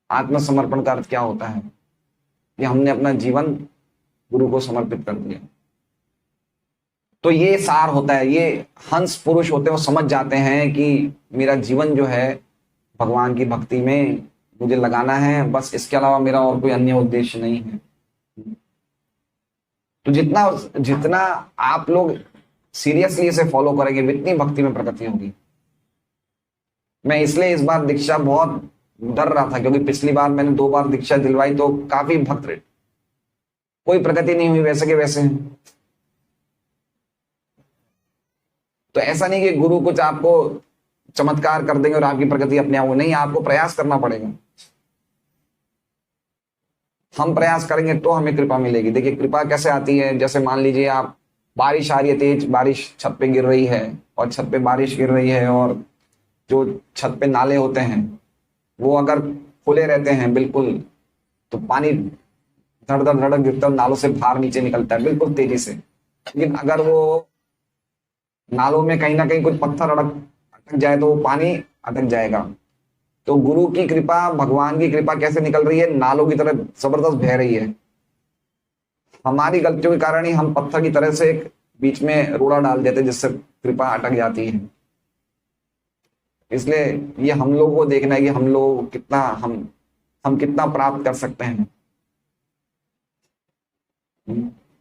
आत्मसमर्पण का अर्थ क्या होता है? कि हमने अपना जीवन गुरु को समर्पित कर दिया। तो ये सार होता है। ये हंस पुरुष होते हैं, वो समझ जाते हैं कि मेरा जीवन जो है भगवान की भक्ति में मुझे लगाना है, बस इसके अलावा मेरा और कोई अन्य उद्देश्य नहीं है। तो जितना जितना आप लोग सीरियसली इसे फॉलो करेंगे, उतनी भक्ति में प्रगति होगी। मैं इसलिए इस बार दीक्षा बहुत डर रहा था, क्योंकि पिछली बार मैंने 2 बार दीक्षा दिलवाई तो काफी भक्त रहे, कोई प्रगति नहीं हुई, वैसे के वैसे हैं। तो ऐसा नहीं कि गुरु कुछ आपको चमत्कार कर देंगे और आपकी प्रगति अपने आप हो, नहीं, आपको प्रयास करना पड़ेगा। हम प्रयास करेंगे तो हमें कृपा मिलेगी। देखिए कृपा कैसे आती है, जैसे मान लीजिए आप, बारिश आ रही है, तेज बारिश छत पे गिर रही है, और छत पे बारिश गिर रही है, और जो छत पे नाले होते हैं वो अगर खुले रहते हैं बिल्कुल, तो पानी धड़ धड़ धड़ गिरता है, नालों से बाहर नीचे निकलता है बिल्कुल तेजी से। लेकिन अगर वो नालों में कहीं ना कहीं कुछ पत्थर अटक जाए तो वो पानी अटक जाएगा। तो गुरु की कृपा, भगवान की कृपा कैसे निकल रही है? नालों की तरह जबरदस्त बह रही है। हमारी गलतियों के कारण ही हम पत्थर की तरह से एक बीच में रोड़ा डाल देते, जिससे कृपा अटक जाती है। इसलिए ये हम लोगों को देखना है कि हम लोग कितना, हम कितना प्राप्त कर सकते हैं।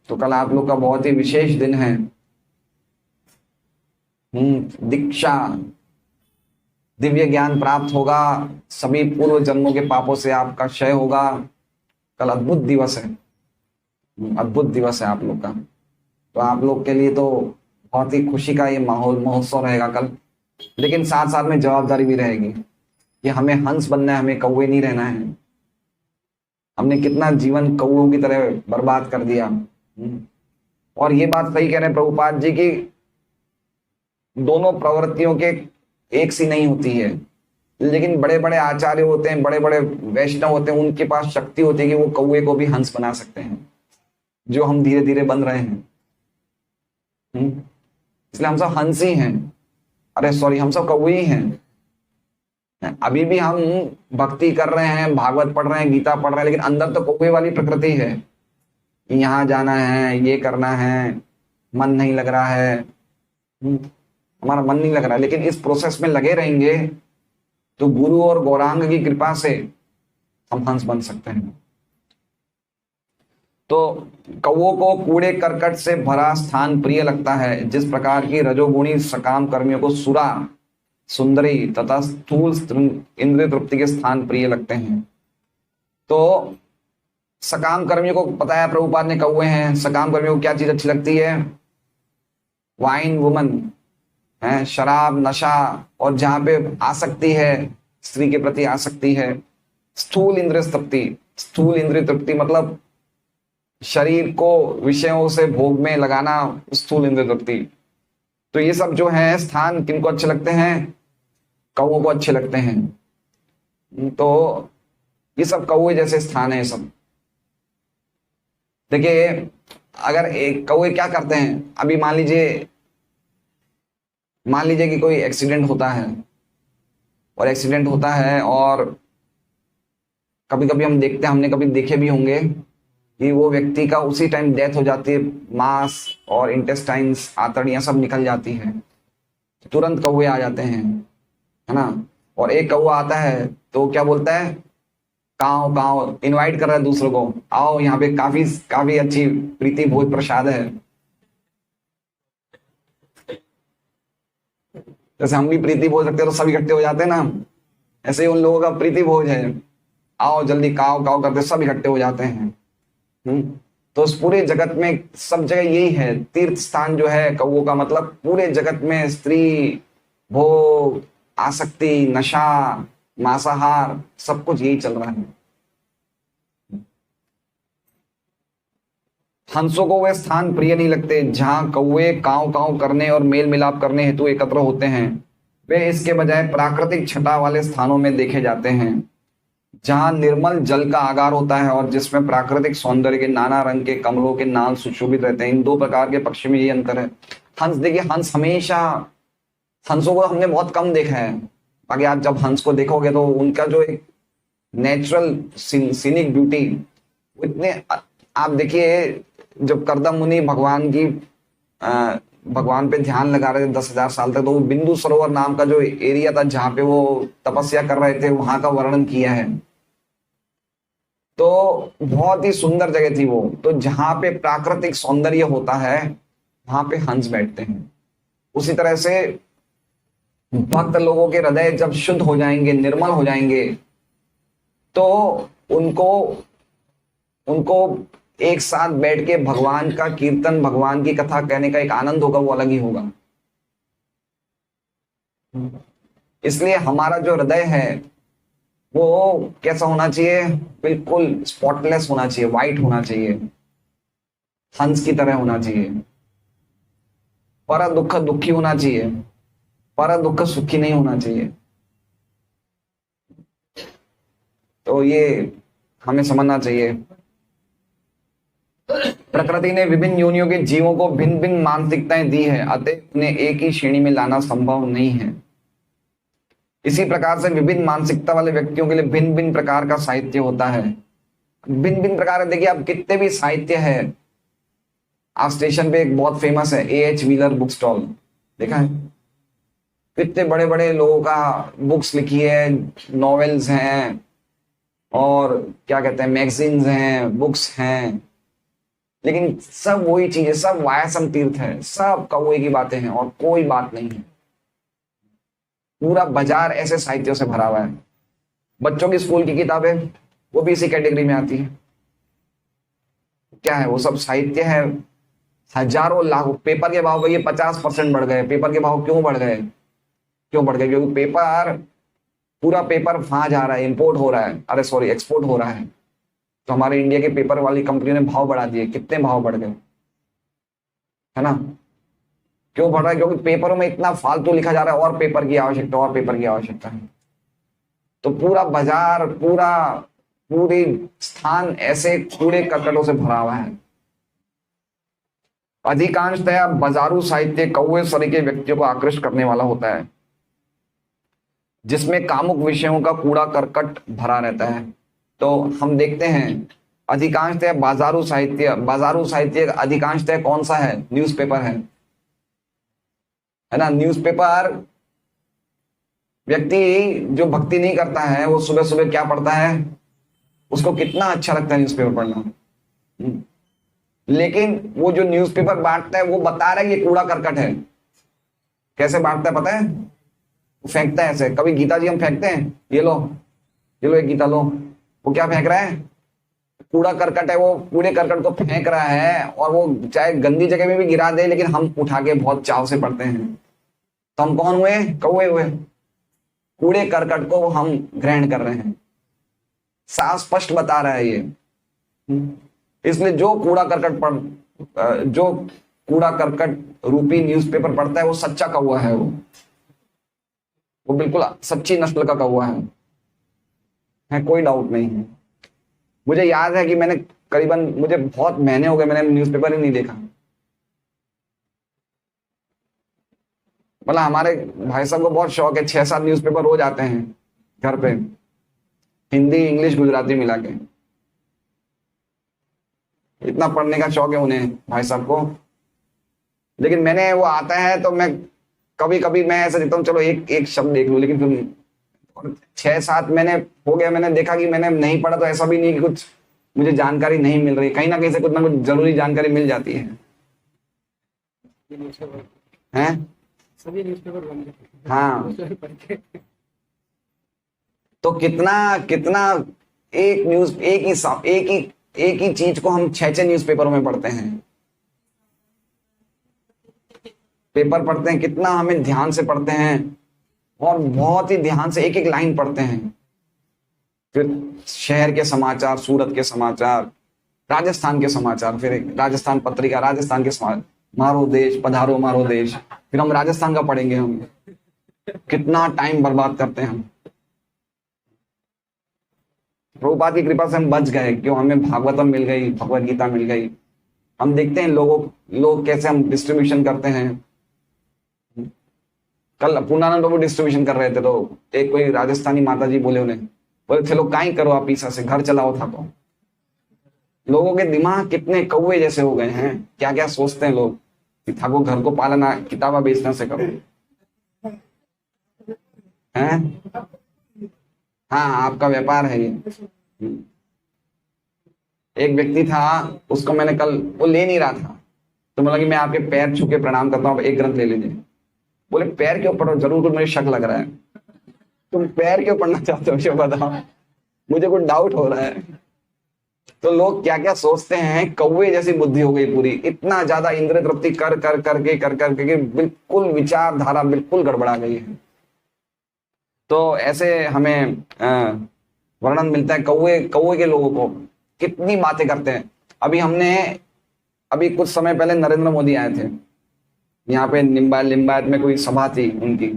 तो कल आप लोग का बहुत ही विशेष दिन है। दीक्षा, दिव्य ज्ञान प्राप्त होगा, सभी पूर्व जन्मों के पापों से आपका क्षय होगा। कल अद्भुत दिवस है, अद्भुत दिवस है आप लोग का। तो आप लोग के लिए तो बहुत ही खुशी का ये माहौल, महोत्सव रहेगा कल। लेकिन साथ साथ में जवाबदारी भी रहेगी कि हमें हंस बनना है, हमें कौवे नहीं रहना है। हमने कितना जीवन कौवों की तरह बर्बाद कर दिया। और ये बात सही कह रहे हैं प्रभुपाद जी की, दोनों प्रवृत्तियों के एक सी नहीं होती है। लेकिन बड़े बड़े आचार्य होते हैं, बड़े बड़े वैष्णव होते हैं, उनके पास शक्ति होती है कि वो कौवे को भी हंस बना सकते हैं, जो हम धीरे धीरे बन रहे हैं। इसलिए हम सब हंस ही हैं, अरे सॉरी, हम सब कौवे ही हैं। अभी भी हम भक्ति कर रहे हैं, भागवत पढ़ रहे हैं, गीता पढ़ रहे हैं, लेकिन अंदर तो कौवे वाली प्रकृति है। यहाँ जाना है, ये करना है, मन नहीं लग रहा है, हमारा मन नहीं लग रहा है। लेकिन इस प्रोसेस में लगे रहेंगे तो गुरु और गौरांग की कृपा से हम हंस बन सकते हैं। तो कौवों को कूड़े करकट से भरा स्थान प्रिय लगता है, जिस प्रकार की रजोगुणी सकाम कर्मियों को सुरा, सुंदरी तथा स्थूल इंद्रिय तृप्ति के स्थान प्रिय लगते हैं। तो सकाम कर्मियों को पता है, प्रभुपाद ने कौवे हैं। सकाम कर्मियों को क्या चीज अच्छी लगती है? वाइन वुमन है, शराब, नशा, और जहां पे आसक्ति है, स्त्री के प्रति आसक्ति है। स्थूल इंद्रिय तृप्ति, स्थूल इंद्रिय तृप्ति मतलब शरीर को विषयों से भोग में लगाना, स्थूल इंद्रिय तृप्ति। तो ये सब जो है स्थान किनको अच्छे लगते हैं? कौवों को अच्छे लगते हैं। तो ये सब कौवे जैसे स्थान है सब। देखिए अगर एक कौवे क्या करते हैं, अभी मान लीजिए कि कोई एक्सीडेंट होता है, और कभी कभी हम देखते हैं, हमने कभी देखे भी होंगे कि वो व्यक्ति का उसी टाइम डेथ हो जाती है, मांस और इंटेस्टाइन्स, आंतड़ियां सब निकल जाती है, तुरंत कौवे आ जाते हैं, है ना। और एक कौवा आता है तो क्या बोलता है, काव काव, इनवाइट कर रहा है दूसरों को, आओ यहाँ पे काफी काफी अच्छी प्रीति भोज प्रसाद है। जैसे हम भी प्रीति भोज रखते हैं तो सब इकट्ठे हो जाते हैं ना, ऐसे ही उन लोगों का प्रीति भोज है, आओ जल्दी काव काव करते सब इकट्ठे हो जाते हैं। तो उस पूरे जगत में सब जगह यही है, तीर्थ स्थान जो है कौवों का, मतलब पूरे जगत में स्त्री, भोग, आसक्ति, नशा, मांसाहार, सब कुछ यही चल रहा है। हंसों को वे स्थान प्रिय नहीं लगते जहां कौवे काव काव करने और मेल मिलाप करने हेतु एकत्र होते हैं। वे इसके बजाय प्राकृतिक छटा वाले स्थानों में देखे जाते हैं जहां निर्मल जल का आगार होता है और जिसमें प्राकृतिक सौंदर्य के नाना रंग के कमलों के नाल सुशोभित रहते हैं। इन दो प्रकार के पक्षी में ये अंतर है। हंस, देखिए हंस हमेशा, हंसों को हमने बहुत कम देखा है, बाकी आप जब हंस को देखोगे तो उनका जो एक नेचुरल सीनिक ब्यूटी, इतने, आप देखिए जब करदम मुनि भगवान पे ध्यान लगा रहे थे 10,000 साल तक, तो वो बिंदु सरोवर नाम का जो एरिया था जहां पे वो तपस्या कर रहे थे, वहां का वर्णन किया है। तो बहुत ही सुंदर जगह थी वो। तो जहां पे प्राकृतिक सौंदर्य होता है वहां पे हंस बैठते हैं। उसी तरह से भक्त लोगों के हृदय जब शुद्ध हो जाएंगे, निर्मल हो जाएंगे, तो उनको एक साथ बैठ के भगवान का कीर्तन, भगवान की कथा कहने का एक आनंद होगा, वो अलग ही होगा। इसलिए हमारा जो हृदय है वो कैसा होना चाहिए, बिल्कुल स्पॉटलेस होना चाहिए, वाइट होना चाहिए, हंस की तरह होना चाहिए। पर दुख दुखी होना चाहिए, पर दुख सुखी नहीं होना चाहिए। तो ये हमें समझना चाहिए। प्रकृति ने विभिन्न योनियों के जीवों को भिन्न भिन्न मानसिकताएं दी है, अतः उन्हें एक ही श्रेणी में लाना संभव नहीं है। इसी प्रकार से विभिन्न मानसिकता वाले व्यक्तियों के लिए भिन्न भिन्न प्रकार का साहित्य होता है। भिन्न भिन्न प्रकार, देखिए आप कितने भी साहित्य है, आप स्टेशन पे एक बहुत फेमस है A.H. व्हीलर बुक स्टॉल, देखा है, कितने बड़े बड़े लोगों का बुक्स लिखी है, नॉवेल्स हैं और क्या कहते हैं मैगजीन्स हैं, बुक्स हैं, लेकिन सब वही चीजें, सब वायासम तीर्थ है, सब कौवे की बातें हैं और कोई बात नहीं है। पूरा बाजार ऐसे साहित्यों से भरा हुआ है। बच्चों की स्कूल की किताबें वो भी इसी कैटेगरी में आती है। क्या है वो सब साहित्य है, हजारों लाखों। पेपर के भाव ये 50% बढ़ गए। पेपर के भाव क्यों बढ़ गए? क्यों बढ़ गए? क्योंकि पेपर, पूरा पेपर वहां जा रहा है, इंपोर्ट हो रहा है, अरे सॉरी एक्सपोर्ट हो रहा है। तो हमारे इंडिया के पेपर वाली कंपनियों ने भाव बढ़ा दिए। कितने भाव बढ़ गए, है ना? क्यों बढ़ रहा है? क्योंकि पेपरों में इतना फालतू लिखा जा रहा है, और पेपर की आवश्यकता, और पेपर की आवश्यकता है। तो पूरा बाजार, पूरी स्थान ऐसे कूड़े करकटों से भरा हुआ है। अधिकांशतया बाजारू साहित्य कौवे सरी के व्यक्तियों को आकृष्ट करने वाला होता है, जिसमें कामुक विषयों का कूड़ा करकट भरा रहता है। तो हम देखते हैं अधिकांशतः बाजारू साहित्य अधिकांशतः कौन सा है? न्यूज़पेपर है ना? न्यूज़पेपर, व्यक्ति जो भक्ति नहीं करता है वो सुबह सुबह क्या पढ़ता है, उसको कितना अच्छा लगता है न्यूज़पेपर पढ़ना, लेकिन वो जो न्यूज़पेपर बांटता है वो बता रहा है ये कूड़ा करकट है। कैसे बांटता है पता है? फेंकता है ऐसे। कभी गीता जी हम फेंकते हैं, ये लो एक गीता लो, वो क्या फेंक रहा है? कूड़ा करकट है। वो कूड़े करकट को फेंक रहा है, और वो चाहे गंदी जगह में भी गिरा दे, लेकिन हम उठा के बहुत चाव से पढ़ते हैं। तो हम कौन हुए? कौवे हुए। कूड़े करकट को हम ग्रहण कर रहे हैं। साफ स्पष्ट बता रहा है ये। इसलिए जो कूड़ा करकट रूपी न्यूज़पेपर पढ़ता है वो सच्चा कौवा है। वो बिल्कुल सच्ची नस्ल का कौवा है, कोई डाउट नहीं है। मुझे याद है कि मैंने करीबन, मुझे बहुत महीने हो गए मैंने न्यूज़पेपर ही नहीं देखा। मतलब हमारे भाई साहब को बहुत शौक है, 6-7 न्यूज़पेपर रोज आते हैं घर पे। हिंदी इंग्लिश गुजराती मिला के। इतना पढ़ने का शौक है उन्हें भाई साहब को। लेकिन मैंने वो आता है तो मैं कभी कभी मैं ऐसा देखता हूँ, चलो एक एक शब्द देख लूं, लेकिन फिर 6-7 मैंने हो गया, मैंने देखा कि मैंने नहीं पढ़ा तो ऐसा भी नहीं कि कुछ मुझे जानकारी नहीं मिल रही, कहीं ना कहीं से कुछ ना कुछ जरूरी जानकारी मिल जाती है। हैं? सभी न्यूज़पेपर बंद है। हाँ, पढ़ के तो कितना कितना एक न्यूज एक ही चीज को हम 6-6 न्यूज़पेपरों में पढ़ते हैं, पेपर पढ़ते हैं, कितना हमें ध्यान से पढ़ते हैं और बहुत ही ध्यान से एक एक लाइन पढ़ते हैं। फिर शहर के समाचार, सूरत के समाचार, राजस्थान के समाचार, फिर एक राजस्थान पत्रिका, राजस्थान के समाचार, मारो देश पधारो मारो देश, फिर हम राजस्थान का पढ़ेंगे। हम कितना टाइम बर्बाद करते हैं हम। प्रभुपाद की कृपा से हम बच गए, क्यों? हमें भागवतम मिल गई, भगवत गीता मिल गई। हम देखते हैं लोग कैसे हम डिस्ट्रीब्यूशन करते हैं। कल पूर्णानंद प्रभु डिस्ट्रीब्यूशन कर रहे थे तो एक कोई राजस्थानी माता जी बोले उन्हें, बोले चलो काई करो आप ईसा से, घर चलाओ था। तो लोगों के दिमाग कितने कौवे जैसे हो गए हैं, क्या क्या सोचते हैं लोग कि था को घर को पालना किताबा बेचना से करो हैं। हाँ, आपका व्यापार है ये। एक व्यक्ति था, उसको मैंने कल, वो ले नहीं रहा था तो बोला कि मैं आपके पैर छू के प्रणाम करता हूँ, एक ग्रंथ ले लीजिए। बोले पैर क्यों पढ़ो, जरूर कुछ मुझे शक लग रहा है। तुम पैर क्यों पढ़ना चाहते हो, ये बताओ, मुझे कुछ डाउट हो रहा है। तो लोग क्या क्या सोचते हैं, कौवे जैसी बुद्धि हो गई पूरी, इतना ज्यादा इंद्रिय तृप्ति कर करके बिल्कुल विचारधारा बिल्कुल गड़बड़ा गई है। तो ऐसे हमें वर्णन मिलता है कौवे के लोगों को, कितनी बातें करते हैं। अभी कुछ समय पहले नरेंद्र मोदी आए थे यहाँ पे, लिम्बायत में कोई सभा थी उनकी,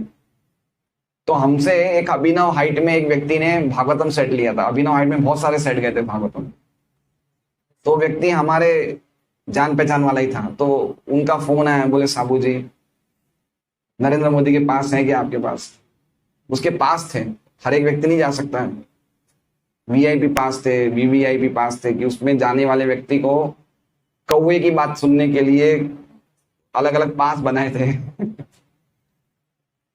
तो हमसे एक अभिनव हाइट में एक व्यक्ति ने भागवतम सेट लिया था। अभिनव हाइट में बहुत सारे सेट गए थे भागवतम। तो व्यक्ति हमारे जान पहचान वाला ही था, तो उनका फोन आया, बोले साबू जी नरेंद्र मोदी के पास है क्या आपके पास? उसके पास थे, हर एक व्यक्ति नहीं जा सकता है, वीआईपी पास थे, वीवीआईपी पास थे, कि उसमें जाने वाले व्यक्ति को कौवे की बात सुनने के लिए अलग अलग पास बनाए थे।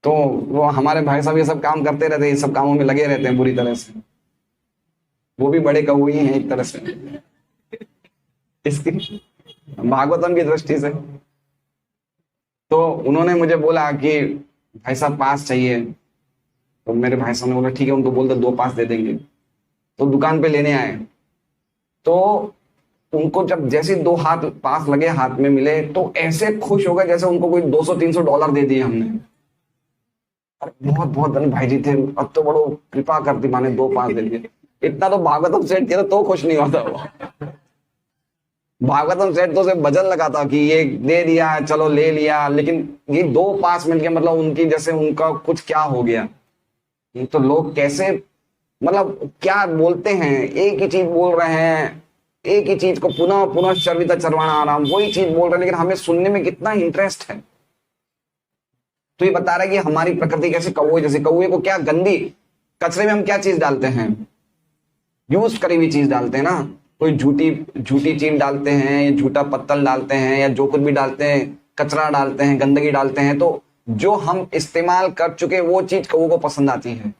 तो वो हमारे भाई साहब ये सब काम करते रहते हैं, ये सब कामों में लगे रहते हैं बुरी तरह से। वो भी बड़े कौवे ही हैं एक तरह से इसकी भागवतम की दृष्टि से। तो उन्होंने मुझे बोला कि भाई साहब पास चाहिए, तो मेरे भाई साहब ने बोला ठीक है, उनको बोल दो 2 पास दे देंगे। तो दुकान पे लेने आए, तो उनको जब जैसे 2 हाथ पास लगे, हाथ में मिले, तो ऐसे खुश हो गए जैसे उनको कोई $200-300 दे दिए हमने। अरे बहुत बहुत धन भाई जी थे, अब तो बड़ो कृपा करती माने 2 पास दे दिए। इतना तो भागवतम सेठ किया तो खुश नहीं होता वो। भागवतम सेठ तो सिर्फ भजन लगाता कि ये दे दिया, चलो ले लिया, लेकिन ये 2 पास मिल गया, मतलब उनकी जैसे उनका कुछ क्या हो गया। तो लोग कैसे, मतलब क्या बोलते हैं, एक ही चीज बोल रहे हैं, एक ही चीज को पुनः पुनः चर्विता चरवाणा आराम, वही चीज बोल रहे हैं, लेकिन हमें सुनने में कितना इंटरेस्ट है। तो ये बता रहा है कि हमारी प्रकृति कैसे कौवे जैसे, कौवे को क्या गंदी कचरे में हम क्या चीज डालते हैं, यूज करी हुई चीज डालते हैं ना। कोई झूठी चीज डालते हैं, या झूठा पत्तल डालते हैं, या जो कुछ भी डालते हैं, कचरा डालते हैं, गंदगी डालते हैं, तो जो हम इस्तेमाल कर चुके वो चीज कौवे को पसंद आती है।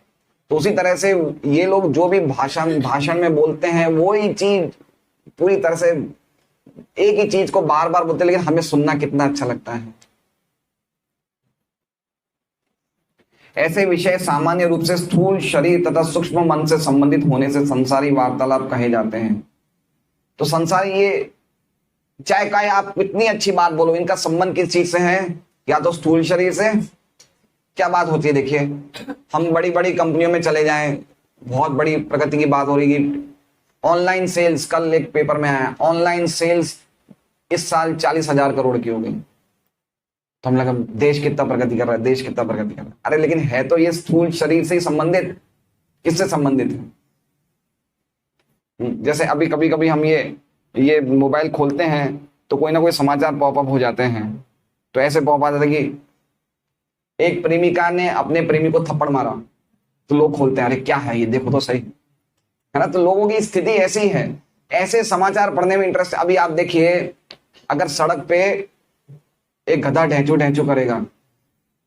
तो उसी तरह से ये लोग जो भी भाषण में बोलते हैं, वो ही चीज पूरी तरह से एक ही चीज को बार बार बोलते हैं, लेकिन हमें सुनना कितना अच्छा लगता है। ऐसे विषय सामान्य रूप से स्थूल शरीर तथा सूक्ष्म मन से संबंधित होने से संसारी वार्तालाप कहे जाते हैं। तो संसारी, ये चाहे आप इतनी अच्छी बात बोलो, इनका संबंध किस चीज से है? या तो स्थूल शरीर से। क्या बात होती है देखिए, हम बड़ी बड़ी कंपनियों में चले जाएं, बहुत बड़ी प्रगति की बात हो रही है। ऑनलाइन सेल्स, कल एक पेपर में आया, ऑनलाइन सेल्स इस साल 40,000 करोड़ की हो गई। तो हम लगा देश कितना प्रगति कर रहा है, देश कितना प्रगति कर रहा है। अरे लेकिन है तो ये स्थूल शरीर से ही संबंधित, किससे संबंधित है? जैसे अभी कभी कभी हम ये मोबाइल खोलते हैं तो कोई ना कोई समाचार पॉपअप हो जाते हैं। तो ऐसे पॉपअप आता था कि एक प्रेमिका ने अपने प्रेमी को थप्पड़ मारा, तो लोग खोलते हैं, अरे क्या है ये, देखो तो सही। है ना। तो लोगों की स्थिति ऐसी है, ऐसे समाचार पढ़ने में इंटरेस्ट। अभी आप देखिए, अगर सड़क पे एक गधा ढैंचू ढैंचू करेगा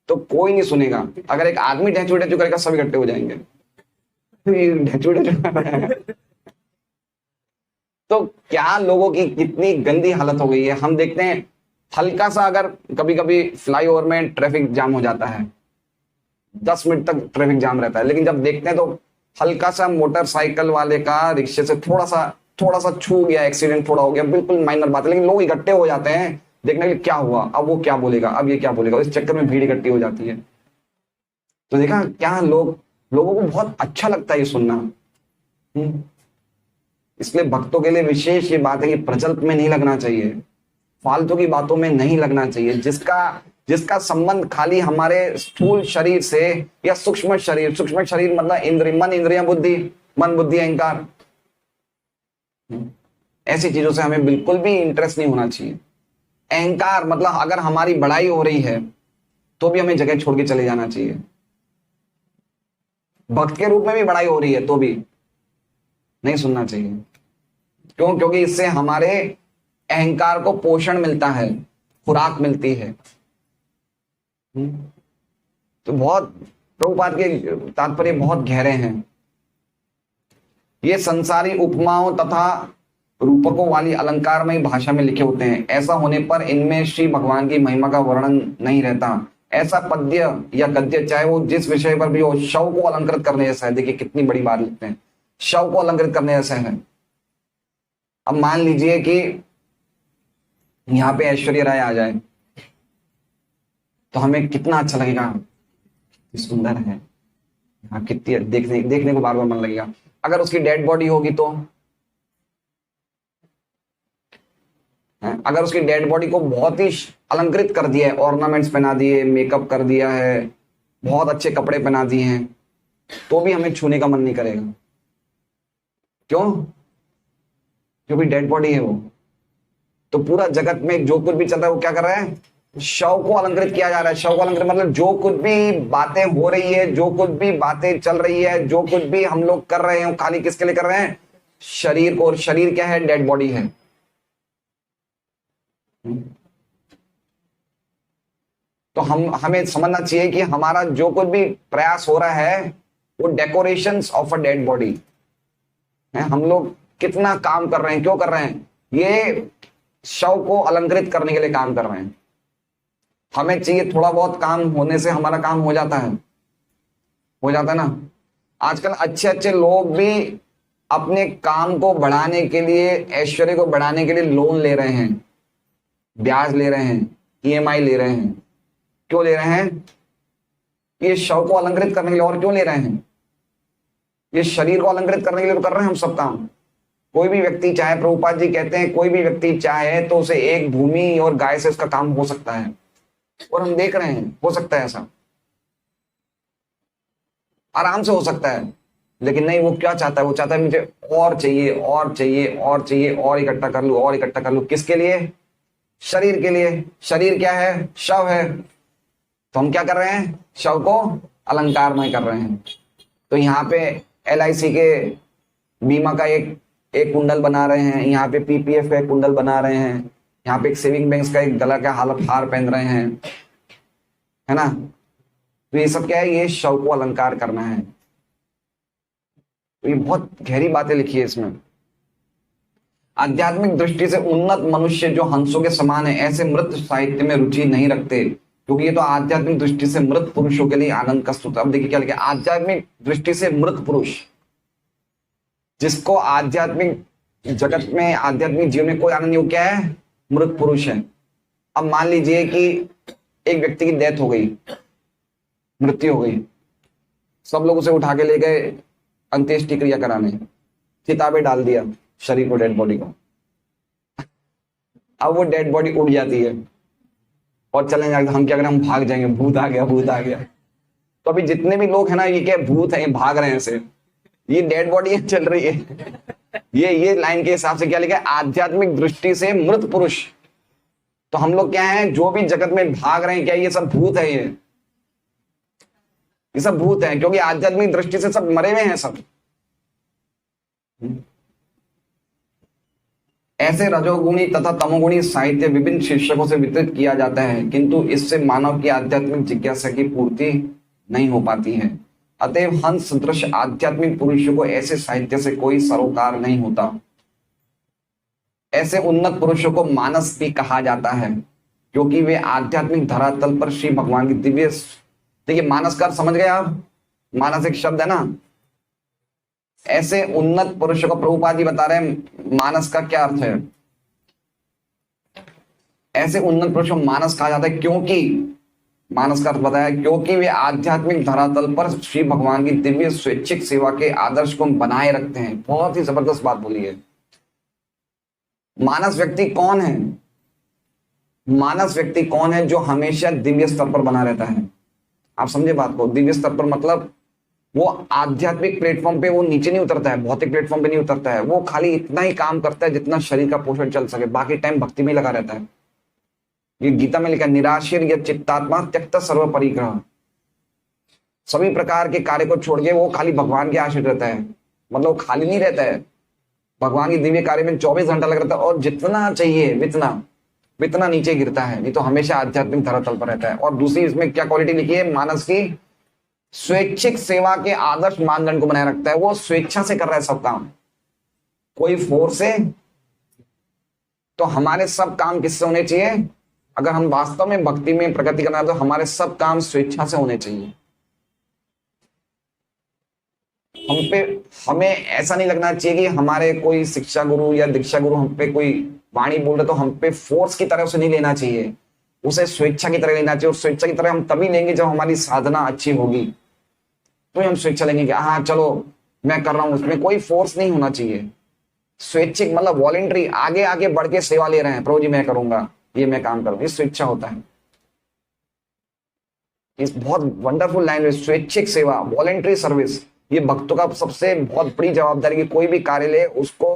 तो कोई नहीं सुनेगा, अगर एक आदमी ढैंचू ढैंचू करेगा सब इकट्ठे हो जाएंगे। तो ये ढैंचू ढैंचू कर रहा है। तो क्या लोगों की कितनी गंदी हालत हो गई है। हम देखते हैं हल्का सा, अगर कभी कभी फ्लाईओवर में ट्रैफिक जाम हो जाता है, 10 मिनट तक ट्रैफिक जाम रहता है, लेकिन जब देखते हैं तो हल्का सा मोटरसाइकिल वाले का रिक्शे से थोड़ा सा छू गया, एक्सीडेंट थोड़ा हो गया, बिल्कुल माइनर बात है, लेकिन लोग इकट्ठे हो जाते हैं देखने के लिए क्या हुआ, अब वो क्या बोलेगा, अब ये क्या बोलेगा, इस चक्कर में भीड़ इकट्ठी हो जाती है। तो देखा क्या लोगों को बहुत अच्छा लगता है ये सुनना। इसलिए भक्तों के लिए विशेष ये बात है कि प्रचलित में नहीं लगना चाहिए, फालतू की बातों में नहीं लगना चाहिए। जिसका संबंध खाली हमारे स्थूल शरीर से या सूक्ष्म शरीर मतलब मन, इंद्रिया, बुद्धि, मन, बुद्धि, अहंकार, ऐसी चीजों से हमें बिल्कुल भी इंटरेस्ट नहीं होना चाहिए। अहंकार मतलब अगर हमारी बढ़ाई हो रही है तो भी हमें जगह छोड़ के चले जाना चाहिए। भक्त के रूप में भी बढ़ाई हो रही है तो भी नहीं सुनना चाहिए। क्यों? क्योंकि इससे हमारे अहंकार को पोषण मिलता है, खुराक मिलती है। तो बहुत प्रभुपाद के तात्पर्य बहुत गहरे हैं। ये संसारी उपमाओं तथा रूपकों वाली अलंकारमयी भाषा में लिखे होते हैं। ऐसा होने पर इनमें श्री भगवान की महिमा का वर्णन नहीं रहता। ऐसा पद्य या गद्य चाहे वो जिस विषय पर भी हो, शव को अलंकृत करने जैसा है। देखिए कितनी बड़ी बात लिखते हैं, शव को अलंकृत करने जैसा है। अब मान लीजिए कि यहां पे ऐश्वर्या राय आ जाए तो हमें कितना अच्छा लगेगा, सुंदर है, हाँ कितनी देखने को बार बार मन लगेगा। अगर उसकी डेड बॉडी होगी तो, अगर उसकी डेड बॉडी को बहुत ही अलंकृत कर दिया है, ऑर्नामेंट्स पहना दिए, मेकअप कर दिया है, बहुत अच्छे कपड़े पहना दिए हैं, तो भी हमें छूने का मन नहीं करेगा। क्यों? क्योंकि डेड बॉडी है वो। तो पूरा जगत में जो कुछ भी चल रहा है वो क्या कर रहा है? शव को अलंकृत किया जा रहा है। शव को अलंकृत मतलब जो कुछ भी बातें हो रही है, जो कुछ भी बातें चल रही है, जो कुछ भी हम लोग कर रहे हैं, खाली किसके लिए कर रहे हैं? शरीर को। और शरीर क्या है? डेड बॉडी है। तो हमें समझना चाहिए कि हमारा जो कुछ भी प्रयास हो रहा है वो decorations of a dead body है। हम लोग कितना काम कर रहे हैं, क्यों कर रहे हैं? ये शव को अलंकृत करने के लिए काम कर रहे हैं। हमें चाहिए थोड़ा बहुत काम होने से हमारा काम हो जाता है ना। आजकल अच्छे अच्छे लोग भी अपने काम को बढ़ाने के लिए, ऐश्वर्य को बढ़ाने के लिए लोन ले रहे हैं, ब्याज ले रहे हैं, ईएमआई ले रहे हैं। क्यों ले रहे हैं? ये शव को अलंकृत करने के लिए। और क्यों ले रहे हैं? ये शरीर को अलंकृत करने के लिए तो कर रहे हैं हम सब काम। कोई भी व्यक्ति चाहे, प्रभुपाद जी कहते हैं, कोई भी व्यक्ति चाहे तो उसे एक भूमि और गाय से उसका काम हो सकता है। और हम देख रहे हैं हो सकता है, ऐसा आराम से हो सकता है। लेकिन नहीं, वो क्या चाहता है? वो चाहता है मुझे और चाहिए, और चाहिए, और चाहिए, और इकट्ठा कर लूं, और इकट्ठा कर लूं। किसके लिए? शरीर के लिए। शरीर क्या है? शव है। तो हम क्या कर रहे हैं? शव को अलंकारमय कर रहे हैं। तो यहाँ पे LIC के बीमा का एक कुंडल बना रहे हैं, यहाँ पे PPF का एक कुंडल बना रहे हैं, यहाँ पे एक सेविंग बैंक का एक गला का हार पहन रहे हैं, है ना। तो ये सब क्या है? ये शव को अलंकार करना है। तो ये बहुत गहरी बातें लिखी है इसमें। आध्यात्मिक दृष्टि से उन्नत मनुष्य जो हंसों के समान है, ऐसे मृत साहित्य में रुचि नहीं रखते, क्योंकि ये तो आध्यात्मिक दृष्टि से मृत पुरुषों के लिए आनंद का स्रोत। अब देखिए क्या लिखा, आध्यात्मिक दृष्टि से मृत पुरुष, जिसको आध्यात्मिक जगत में, आध्यात्मिक जीवन में कोई आनंद नहीं हो, क्या है? मृत पुरुष है। अब मान लीजिए कि एक व्यक्ति की डेथ हो गई, मृत्यु हो गई, सब लोग उसे उठा के ले गए अंत्येष्टि क्रिया कराने, चिताबे डाल दिया शरीर को, डेड बॉडी को। अब वो डेड बॉडी उड़ जाती है और चले जाएंगे। हम क्या करें? हम भाग जाएंगे, भूत आ गया, भूत आ गया। तो अभी जितने भी लोग हैं ना, ये क्या भूत है, भाग रहे हैं से, ये डेड बॉडी चल रही है। ये लाइन के हिसाब से क्या लिखा है? आध्यात्मिक दृष्टि से मृत पुरुष। तो हम लोग क्या हैं? जो भी जगत में भाग रहे हैं, क्या ये सब भूत है? ये सब भूत है, क्योंकि आध्यात्मिक दृष्टि से सब मरे हुए हैं सब। ऐसे रजोगुणी तथा तमोगुणी साहित्य विभिन्न शीर्षकों से वितरित किया जाता है, किंतु इससे मानव की आध्यात्मिक जिज्ञासा की पूर्ति नहीं हो पाती है। अतएव हंस सदृश आध्यात्मिक पुरुषों को ऐसे साहित्य से कोई सरोकार नहीं होता। ऐसे उन्नत पुरुषों को मानस भी कहा जाता है, क्योंकि वे आध्यात्मिक धरातल पर श्री भगवान की दिव्य, देखिए मानस का समझ गए आप, मानस एक शब्द है ना। ऐसे उन्नत पुरुषों को प्रभुपाद जी बता रहे हैं मानस का क्या अर्थ है। ऐसे उन्नत पुरुषों को मानस कहा जाता है, क्योंकि मानस का अर्थ बताया, क्योंकि वे आध्यात्मिक धरातल पर श्री भगवान की दिव्य स्वैच्छिक सेवा के आदर्श को बनाए रखते हैं। बहुत ही जबरदस्त बात बोली है। मानस व्यक्ति कौन है? मानस व्यक्ति कौन है? जो हमेशा दिव्य स्तर पर बना रहता है। आप समझे बात को। दिव्य स्तर पर मतलब वो आध्यात्मिक प्लेटफॉर्म पे वो नीचे नहीं उतरता है, भौतिक प्लेटफॉर्म पे नहीं उतरता है। वो खाली इतना ही काम करता है जितना शरीर का पोषण चल सके, बाकी टाइम भक्ति में लगा रहता है। ये गीता में लिखा है, निराशीर या चित्तात्मा त्यक्त सर्व परिग्रह। सभी प्रकार के कार्य को छोड़ के वो खाली भगवान के आश्रित रहता है। मतलब वो खाली नहीं रहता है, भगवान की दिव्य कार्य में 24 घंटा लग रहता है, और जितना चाहिए वितना नीचे गिरता है, नहीं तो हमेशा आध्यात्मिक धरातल पर रहता है। और दूसरी इसमें क्या क्वालिटी लिखी है मानस की? स्वैच्छिक सेवा के आदर्श मानदंड को बनाए रखता है। वो स्वेच्छा से कर रहा है सब काम, कोई फोर्स है। तो हमारे सब काम किससे होने चाहिए? अगर हम वास्तव में भक्ति में प्रगति करना है तो हमारे सब काम स्वेच्छा से होने चाहिए। हमें ऐसा नहीं लगना चाहिए कि हमारे कोई शिक्षा गुरु या दीक्षा गुरु हम पे कोई वाणी बोल रहे तो हम पे फोर्स की तरह उसे नहीं लेना चाहिए, उसे स्वेच्छा की तरह लेना चाहिए। और स्वेच्छा की तरह हम तभी लेंगे जब हमारी साधना अच्छी होगी, तो हम स्वेच्छा लेंगे कि हाँ चलो मैं कर रहा हूं। उसमें कोई फोर्स नहीं होना चाहिए। स्वैच्छिक मतलब वॉलेंट्री, आगे आगे बढ़ के सेवा ले रहे हैं, प्रभु जी मैं करूंगा, ये मैं काम करूंगा, ये स्वेच्छा होता है। इस बहुत वंडरफुल लैंग्वेज, स्वैच्छिक सेवा, वॉलेंट्री सर्विस, ये भक्तों का सबसे बहुत बड़ी जवाबदारी कि कोई भी कार्य ले उसको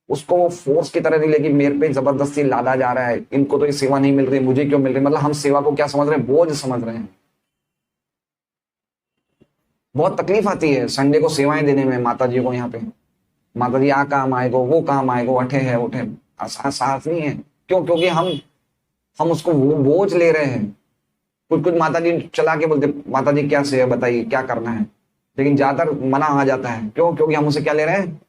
वो फोर्स की तरह नहीं ले कि मेरे पे जबरदस्ती लादा जा रहा है, इनको तो ये सेवा नहीं मिल रही, मुझे क्यों मिल रही। मतलब हम सेवा को क्या समझ रहे हैं? बोझ समझ रहे हैं। बहुत तकलीफ आती है संडे को सेवाएं देने में माता जी को। यहाँ पे माता जी आ काम आएगो, वो काम आएगो, अठे है उठे, आसान साहस नहीं है। क्यों? क्योंकि हम उसको बोझ ले रहे हैं। कुछ माता जी चला के बोलते माता जी क्या सेवा बताइए, क्या करना है, लेकिन ज्यादातर मना आ जाता है। क्यों? क्योंकि हम उसे क्या ले रहे हैं?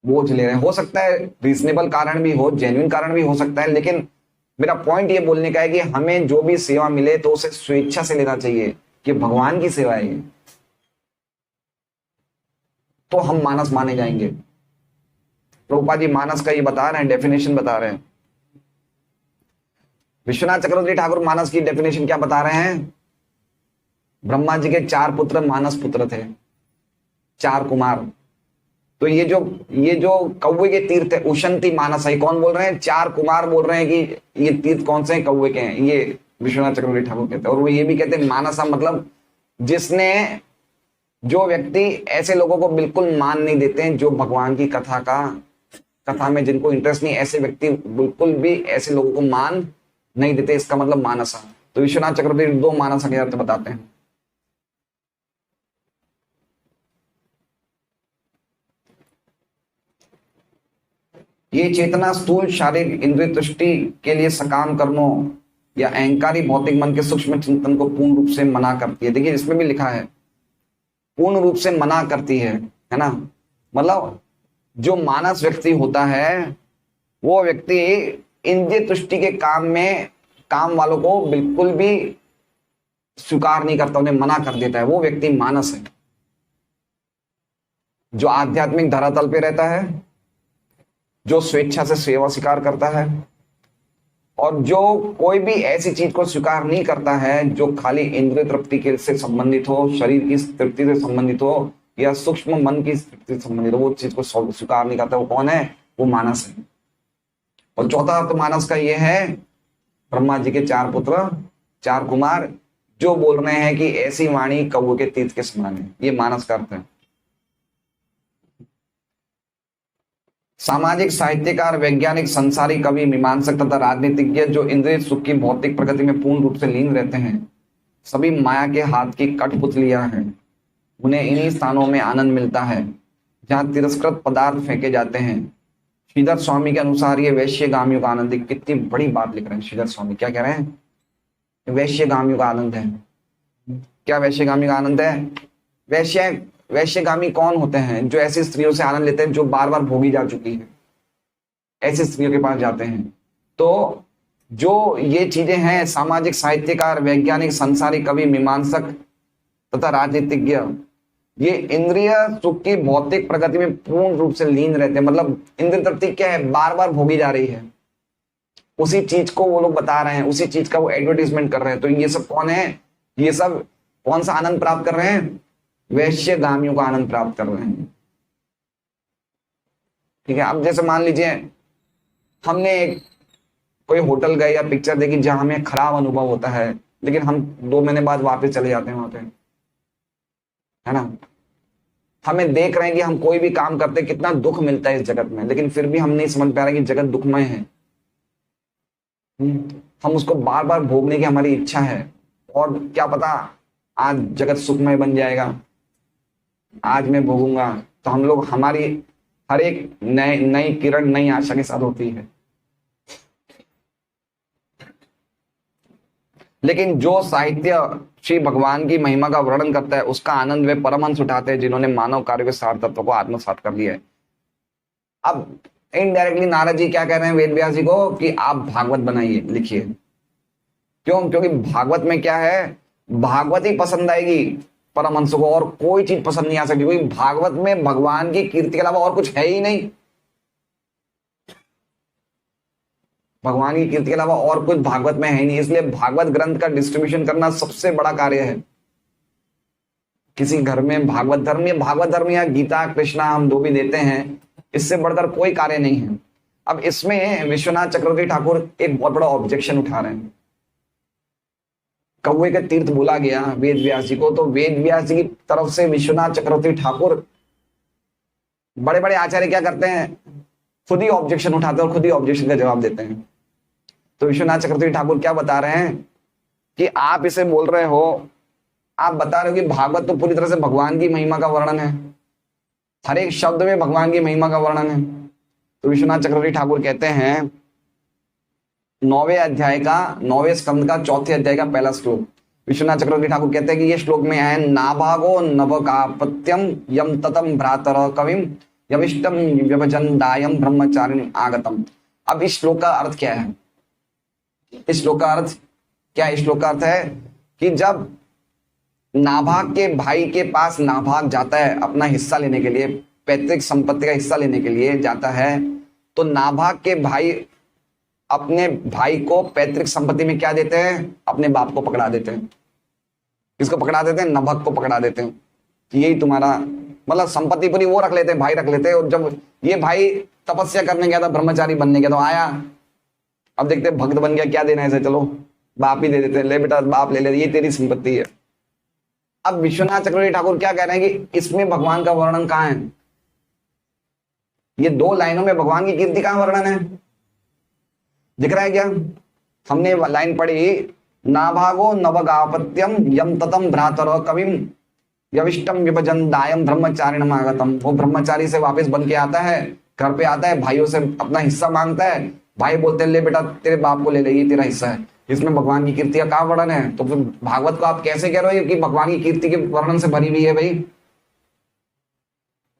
बोझ ले रहे हैं। हो सकता है रीजनेबल कारण भी हो, जेन्युइन कारण भी हो सकता है, लेकिन मेरा पॉइंट ये बोलने का है कि हमें जो भी सेवा मिले तो उसे स्वेच्छा से लेना चाहिए कि भगवान की सेवा है, तो हम मानस माने जाएंगे। प्रभुपाद जी मानस का ये बता रहे हैं, डेफिनेशन बता रहे हैं। विश्वनाथ चक्रवर्ती ठाकुर मानस की डेफिनेशन क्या बता रहे हैं? ब्रह्मा जी के 4 पुत्र मानस पुत्र थे, 4 कुमार। तो ये जो कौवे के तीर्थ है उशंती मानस है, कौन बोल रहे हैं? 4 कुमार बोल रहे हैं कि ये तीर्थ कौन से हैं? कौवे के हैं, ये विश्वनाथ चक्रवर्ती ठाकुर कहते हैं। और वो ये भी कहते हैं मानसा मतलब जो व्यक्ति ऐसे लोगों को बिल्कुल मान नहीं देते हैं, जो भगवान की कथा में जिनको इंटरेस्ट नहीं, ऐसे व्यक्ति बिल्कुल भी ऐसे लोगों को मान नहीं देते, इसका मतलब मानसा। तो विश्वनाथ चक्रवर्ती 2 मानसा के अर्थ बताते हैं। ये चेतना स्थूल शारीरिक इंद्रिय दृष्टि के लिए सकाम कर्मों या अहंकारी भौतिक मन के सूक्ष्म चिंतन को पूर्ण रूप से मना करती है। देखिए इसमें भी लिखा है पूर्ण रूप से मना करती है ना। मतलब जो मानस व्यक्ति होता है वो व्यक्ति इंद्रिय दृष्टि के काम वालों को बिल्कुल भी स्वीकार नहीं करता, उन्हें मना कर देता है। वो व्यक्ति मानस है। जो आध्यात्मिक धरातल पे रहता है, जो स्वेच्छा से सेवा स्वीकार करता है, और जो कोई भी ऐसी चीज को स्वीकार नहीं करता है जो खाली इंद्रिय तृप्ति के से संबंधित हो, शरीर की तृप्ति से संबंधित हो या सूक्ष्म मन की तृप्ति से संबंधित हो, वो चीज को स्वीकार नहीं करता। वो कौन है? वो मानस है। और चौथा अर्थ मानस का ये है, ब्रह्मा जी के 4 पुत्र 4 कुमार जो बोल रहे हैं कि ऐसी वाणी कौवे के तीर्थ के समान है, ये मानस का अर्थ है। सामाजिक साहित्यकार, वैज्ञानिक, संसारी कवि, मीमांसक तथा राजनीतिज्ञ जो इंद्रिय सुख की भौतिक प्रगति में पूर्ण रूप से लीन रहते हैं, सभी माया के हाथ की कठपुतलियां हैं। उन्हें इन्हीं स्थानों में आनंद मिलता है जहां तिरस्कृत पदार्थ फेंके जाते हैं। श्रीधर स्वामी के अनुसार ये वैश्यगामियों का आनंद है। कितनी बड़ी बात लिख रहे हैं श्रीधर स्वामी, क्या कह रहे हैं? वैश्यगामियों का आनंद है। क्या वैश्यगामी का आनंद है? वैश्यगामी कौन होते हैं? जो ऐसी स्त्रियों से आनंद लेते हैं जो बार बार भोगी जा चुकी है, ऐसी स्त्रियों के पास जाते हैं। तो जो ये चीजें हैं, सामाजिक साहित्यकार, वैज्ञानिक, संसारिक कवि, मीमांसक तथा राजनीतिज्ञ, ये इंद्रिय सुख की भौतिक प्रगति में पूर्ण रूप से लीन रहते हैं। मतलब इंद्रिय तृप्ति क्या है? बार बार भोगी जा रही है, उसी चीज को वो लोग बता रहे हैं, उसी चीज का वो एडवर्टीजमेंट कर रहे हैं। तो ये सब कौन है? ये सब कौन सा आनंद प्राप्त कर रहे हैं? वैश्यगामियों का आनंद प्राप्त कर रहे हैं। ठीक है। अब जैसे मान लीजिए हमने कोई होटल गए या पिक्चर देखी जहां हमें खराब अनुभव होता है, लेकिन हम 2 महीने बाद वापस चले जाते हैं वहां पे, है ना? हमें देख रहे हैं कि हम कोई भी काम करते हैं कितना दुख मिलता है इस जगत में, लेकिन फिर भी हम नहीं समझ पा रहे कि जगत दुखमय है। हम उसको बार बार भोगने की हमारी इच्छा है, और क्या पता आज जगत सुखमय बन जाएगा, आज मैं भोगूंगा। तो हम लोग, हमारी हर एक नई किरण नई आशा के साथ होती है। लेकिन जो साहित्य श्री भगवान की महिमा का वर्णन करता है, उसका आनंद वे परमहंस उठाते हैं जिन्होंने मानव कार्य के सार तत्व को आत्मसात कर लिया है। अब इनडायरेक्टली नारद जी क्या कह रहे हैं वेद व्यास जी को कि आप भागवत बनाइए, लिखिए। क्यों? क्योंकि भागवत में क्या है? भागवत ही पसंद आएगी परमहंस को, और कोई चीज पसंद नहीं आ सकती, क्योंकि भागवत में भगवान की कीर्ति के अलावा और कुछ है ही नहीं। भगवान की कीर्ति के अलावा और कुछ भागवत में है ही नहीं। इसलिए भागवत ग्रंथ का डिस्ट्रीब्यूशन करना सबसे बड़ा कार्य है। किसी घर में भागवत धर्म या गीता कृष्णा हम दो भी देते हैं, इससे बढ़कर कोई कार्य नहीं है। अब इसमें विश्वनाथ चक्रवर्ती ठाकुर एक बहुत बड़ा ऑब्जेक्शन उठा रहे हैं। कौवे का तीर्थ बोला गया वेद व्यास जी को, तो वेद व्यास जी की तरफ से विश्वनाथ चक्रवर्ती ठाकुर, बड़े बड़े आचार्य क्या करते हैं? खुद ही ऑब्जेक्शन उठाते हैं और खुद ही ऑब्जेक्शन का जवाब देते हैं। तो विश्वनाथ चक्रवर्ती ठाकुर क्या बता रहे हैं कि आप इसे बोल रहे हो, आप बता रहे हो कि भागवत तो पूरी तरह से भगवान की महिमा का वर्णन है, हर एक शब्द में भगवान की महिमा का वर्णन है। तो विश्वनाथ चक्रवर्ती ठाकुर कहते हैं 9वें अध्याय का 9वें स्कंद का 4थे अध्याय का पहला श्लोक, विश्वनाथ चक्रवर्ती ठाकुर कहते हैं कि ये श्लोक में है, नाभागो नवकापत्यम यम ततम भ्रातर कविम यविष्टम व्यभजन दायम ब्रह्मचारिणी आगतम। अब इस श्लोक का अर्थ क्या है? इस श्लोक का अर्थ क्या है? इस श्लोक का अर्थ है कि जब नाभाग के भाई के पास नाभाग जाता है अपना हिस्सा लेने के लिए, पैतृक संपत्ति का हिस्सा लेने के लिए जाता है, तो नाभाग के भाई अपने भाई को पैतृक संपत्ति में क्या देते हैं? अपने बाप को पकड़ा देते हैं। किसको पकड़ा देते हैं? नभग को पकड़ा देते हैं कि यही तुम्हारा, मतलब संपत्ति पूरी वो रख लेते हैं, भाई रख लेते हैं। और जब ये भाई तपस्या करने गया था, ब्रह्मचारी बनने गया, तो आया, अब देखते हैं भक्त बन गया, क्या देना है इसे, चलो बाप ही दे देते हैं, ले बेटा बाप ले ले, ये तेरी संपत्ति है। अब विश्वनाथ चक्रवर्ती ठाकुर क्या कह रहे हैं कि इसमें भगवान का वर्णन कहाँ है? ये 2 लाइनों में भगवान की कीर्ति कहाँ वर्णन है? दिख रहा है क्या? हमने लाइन पढ़ी, नाभागो नवगापत्यम यम ततम भ्रातर कविम यविष्टम विभजन दायम ब्रह्मचारिणम आगतम। वो ब्रह्मचारी से वापस बन के आता है, घर पे आता है, भाइयों से अपना हिस्सा मांगता है, भाई बोलते हैं ले बेटा तेरे बाप को ले ले, ये तेरा हिस्सा है। इसमें भगवान की कीर्ति का कहाँ वर्णन है? तो फिर भागवत को आप कैसे कह रहे हो कि भगवान की कीर्ति के वर्णन से भरी हुई है? भाई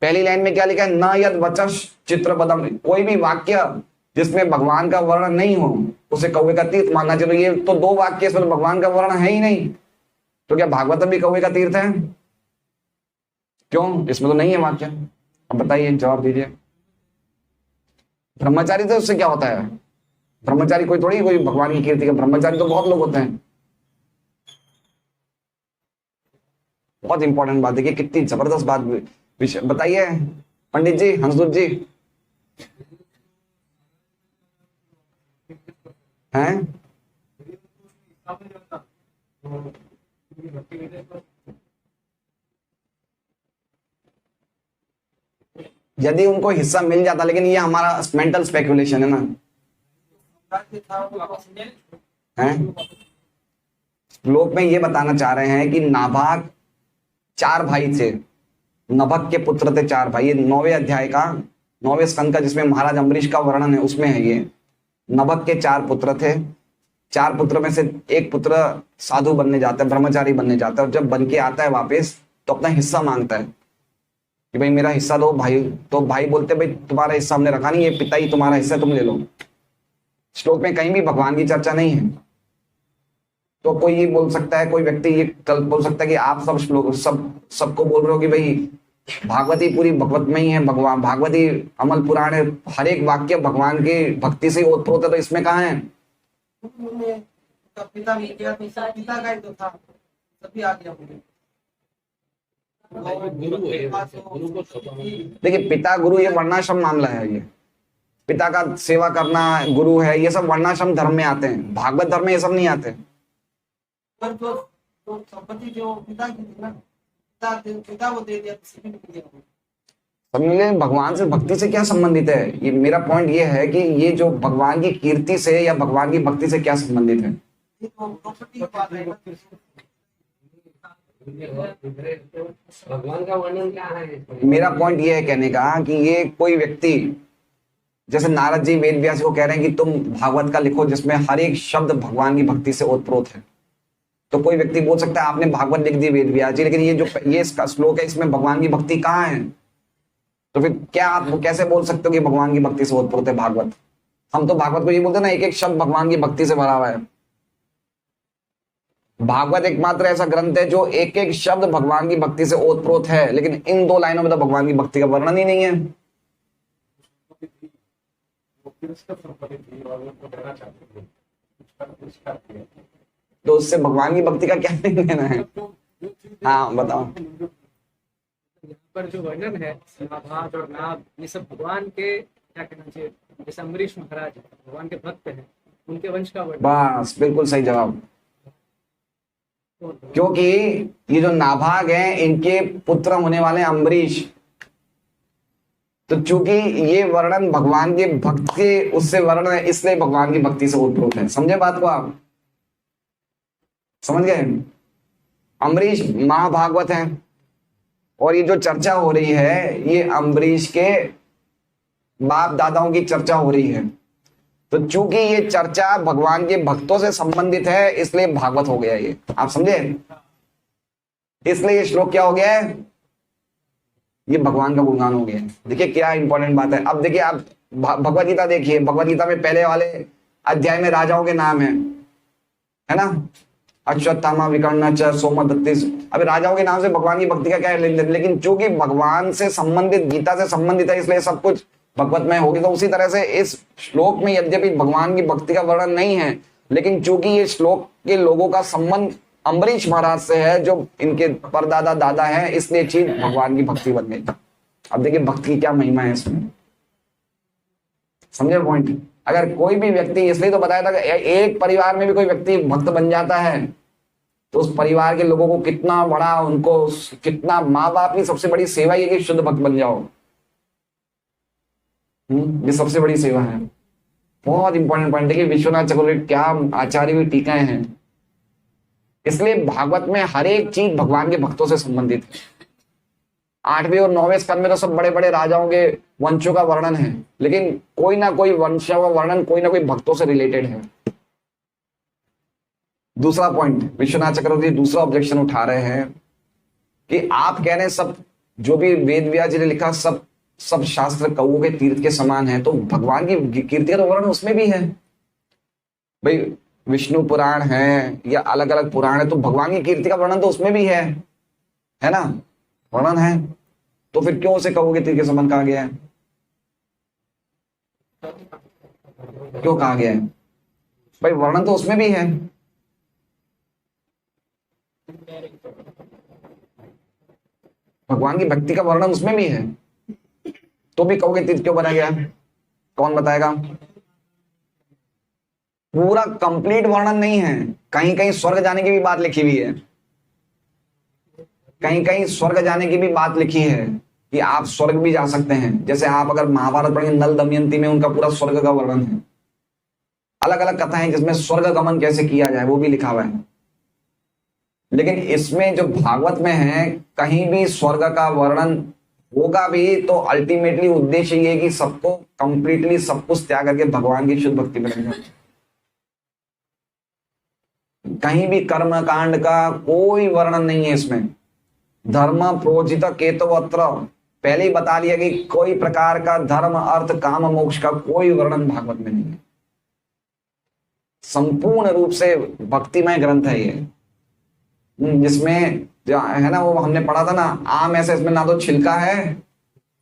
पहली लाइन में क्या लिखा है? न यद वचस चित्रपदम। कोई भी वाक्य जिसमें भगवान का वर्णन नहीं हो उसे कौवे का तीर्थ मानना चाहिए। ये तो 2 वाक्य, इसमें भगवान का वर्णन है ही नहीं, तो क्या भागवत भी कौवे का तीर्थ है? क्यों? इसमें तो नहीं है वाक्य। अब बताइए, जवाब दीजिए। ब्रह्मचारी तो उससे क्या होता है? ब्रह्मचारी कोई थोड़ी कोई भगवान की कीर्ति का, ब्रह्मचारी तो बहुत लोग होते हैं। बहुत इंपॉर्टेंट बात, देखिए कितनी जबरदस्त बात बताइए पंडित जी, हंसदूत जी हैं। यदि उनको हिस्सा मिल जाता, लेकिन ये हमारा मेंटल स्पेकुलेशन है ना, हैं? श्लोक में ये बताना चाह रहे हैं कि नाभाग 4 भाई थे, नभक के पुत्र थे 4 भाई। ये 9वें अध्याय का 9वें स्कंद का जिसमें महाराज अम्बरीश का वर्णन है उसमें है ये। नभक के 4 पुत्र थे। 4 पुत्र में से एक पुत्र साधु बनने जाता है, ब्रह्मचारी बनने जाता है, और जब बन के आता है वापस तो अपना हिस्सा मांगता है कि भाई मेरा हिस्सा दो भाई। तो भाई बोलते भाई तुम्हारा हिस्सा हमने रखा नहीं, ये पिता ही तुम्हारा हिस्सा, तुम ले लो। श्लोक में कहीं भी भगवान की चर्चा नहीं है। तो कोई ये बोल सकता है, कोई व्यक्ति ये कल बोल सकता है कि आप सब श्लोक सबको बोल रहे हो कि भाई भागवती पूरी भगवत में ही है, भगवान भागवती अमल पुराण है, हर एक वाक्य भगवान की भक्ति से ओतप्रोत है, तो इसमें कहाँ है? पिता भी गया तो पिता का ही तो था, तभी आ गया मुझे। देखिए पिता गुरु ये वर्णाश्रम मामला है। ये पिता का सेवा करना गुरु है, ये सब वर्णाश्रम धर्म में आते हैं, भागवत धर्म में ये सब नहीं आते। पर जो संपत्ति जो पिता की थी ना, पिता को दे दिया, किसी भी नहीं दिया। समझे भगवान से भक्ति से क्या संबंधित है? ये मेरा पॉइंट ये है कि ये जो भगवान की कीर्ति से या भगवान की भक्ति से क्या संबंधित है? भगवान का वर्णन क्या है? मेरा पॉइंट ये है कहने का कि ये कोई व्यक्ति जैसे नारद जी वेद व्यास को कह रहे हैं कि तुम भागवत का लिखो जिसमें हर एक शब्द भगवान की भक्ति से ओतप्रोत है। तो कोई व्यक्ति बोल सकता है आपने भागवत लिख दी वेद व्यास जी, लेकिन ये इसका श्लोक है, इसमें भगवान की भक्ति कहाँ है? तो फिर क्या आप कैसे बोल सकते हो कि भगवान की भक्ति से ओतप्रोत है भागवत? हम तो भागवत को ये बोलते हैं ना, एक एक शब्द भगवान की भक्ति से भरा हुआ है। भागवत एकमात्र ऐसा ग्रंथ है जो एक एक शब्द भगवान की भक्ति से ओतप्रोत है, लेकिन इन 2 लाइनों में तो भगवान की भक्ति का वर्णन ही नहीं है। तो उससे भगवान की भक्ति का क्या लेना है? हाँ बताओ। पर जो वर्णन है नाभाग और नाभ, ये सब भगवान के क्या कहना चाहिए, जैसे अम्बरीश महाराज भगवान के भक्त हैं, उनके वंश का वर्णन। बस बिल्कुल सही जवाब। क्योंकि ये जो नाभाग हैं इनके पुत्र होने वाले अम्बरीश, तो चूंकि ये वर्णन भगवान के भक्त के उससे वर्णन है, इसलिए भगवान की भक्ति से ओतप्रोत है। समझे बात को आप? समझ गए? अम्बरीश महाभागवत हैं और ये जो चर्चा हो रही है ये अम्बरीश के बाप दादाओं की चर्चा हो रही है। तो चूंकि ये चर्चा भगवान के भक्तों से संबंधित है इसलिए भागवत हो गया ये। आप समझे? इसलिए ये श्लोक क्या हो गया है? ये भगवान का गुणगान हो गया है। देखिए क्या इंपॉर्टेंट बात है। अब देखिए आप भगवत गीता देखिए, भगवत गीता में पहले वाले अध्याय में राजाओं के नाम है ना? अश्वत्थामा, विकर्ण, सोमदत्ति। अभी राजाओं के नाम से भगवान की भक्ति का क्या है? लेकिन चूंकि भगवान से संबंधित, गीता से संबंधित है, इसलिए सब कुछ भगवत में होगी। तो उसी तरह से इस श्लोक में यद्यपि भगवान की भक्ति का वर्णन नहीं है, लेकिन चूंकि ये श्लोक के लोगों का संबंध अम्बरीश महाराज से है जो इनके परदादा दादा है, इसलिए चीज भगवान की भक्ति बन गई। अब देखिए भक्ति की क्या महिमा है इसमें। समझे पॉइंट? अगर कोई भी व्यक्ति, इसलिए तो बताया था कि एक परिवार में भी कोई व्यक्ति भक्त बन जाता है तो उस परिवार के लोगों को कितना बड़ा, उनको कितना, माँ बाप की सबसे बड़ी सेवा ये कि शुद्ध भक्त बन जाओ। ये सबसे बड़ी सेवा है। बहुत इंपॉर्टेंट पॉइंट है कि विश्वनाथ चक्रवर्ती क्या आचार्य की टीकाएं हैं। इसलिए भागवत में हर एक चीज भगवान के भक्तों से संबंधित है। 8वें और 9वें स्कंद में तो सब बड़े बड़े राजाओं के वंशों का वर्णन है, लेकिन कोई ना कोई वंश का वर्णन कोई ना कोई भक्तों से रिलेटेड है। दूसरा पॉइंट, विश्वनाथ चक्रवर्ती दूसरा ऑब्जेक्शन उठा रहे हैं कि आप कह रहे हैं सब जो भी वेद व्यास जी ने लिखा सब शास्त्र कौओं के तीर्थ के समान है, तो भगवान की कीर्ति का तो वर्णन उसमें भी है। भाई विष्णु पुराण है या अलग अलग पुराण है, तो भगवान की कीर्ति का वर्णन तो उसमें भी है ना? वर्णन है, तो फिर क्यों उसे कौओं के तीर्थ के समान कहा गया है? क्यों कहा गया है? भाई वर्णन तो उसमें भी है। भगवान की भक्ति का वर्णन उसमें भी है, तो भी कौओं के तीर्थ क्यों बनाया गया? कौन बताएगा? पूरा कंप्लीट वर्णन नहीं है। कहीं कहीं स्वर्ग जाने की भी बात लिखी हुई है, कहीं कहीं स्वर्ग जाने की भी बात लिखी है कि आप स्वर्ग भी जा सकते हैं। जैसे आप अगर महाभारत पढ़ेंगे, नल दमयंती में उनका पूरा स्वर्ग का वर्णन है। अलग अलग कथाएं जिसमें स्वर्ग गमन कैसे किया जाए वो भी लिखा हुआ है। लेकिन इसमें जो भागवत में है, कहीं भी स्वर्ग का वर्णन होगा भी तो अल्टीमेटली उद्देश्य ये है कि सबको कंप्लीटली सब कुछ त्याग करके भगवान की शुद्ध भक्ति में लग जाए। कहीं भी कर्म कांड का कोई वर्णन नहीं है इसमें। धर्म प्रोजित केतवत्र, पहले ही बता लिया कि कोई प्रकार का धर्म अर्थ काम मोक्ष का कोई वर्णन भागवत में नहीं है। संपूर्ण रूप से भक्तिमय ग्रंथ है ये, जिसमें जो है ना, वो हमने पढ़ा था ना, आम ऐसे इसमें ना तो छिलका है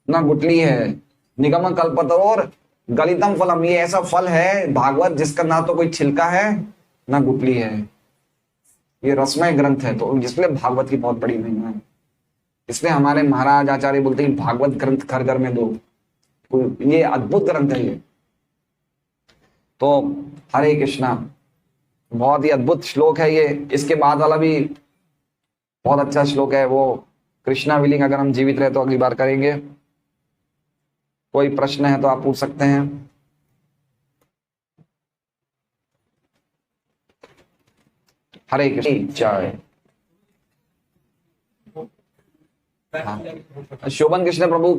ना गुठली है। निगम कल्पतरोर गलितम फलम, ये ऐसा फल है भागवत जिसका ना तो कोई छिलका है ना गुठली है। ये रसमय ग्रंथ है, तो इसलिए भागवत की बहुत बड़ी महिमा है। इसलिए हमारे महाराज आचार्य बोलते हैं भागवत ग्रंथ घर घर में दो, ये अद्भुत ग्रंथ है ये। तो हरे कृष्णा, बहुत ही अद्भुत श्लोक है ये। इसके बाद वाला भी बहुत अच्छा श्लोक है, वो कृष्णा विलिंग अगर हम जीवित रहे तो अगली बार करेंगे। कोई प्रश्न है तो आप पूछ सकते हैं। हरे कृष्ण जय। हाँ। शोभन कृष्ण प्रभु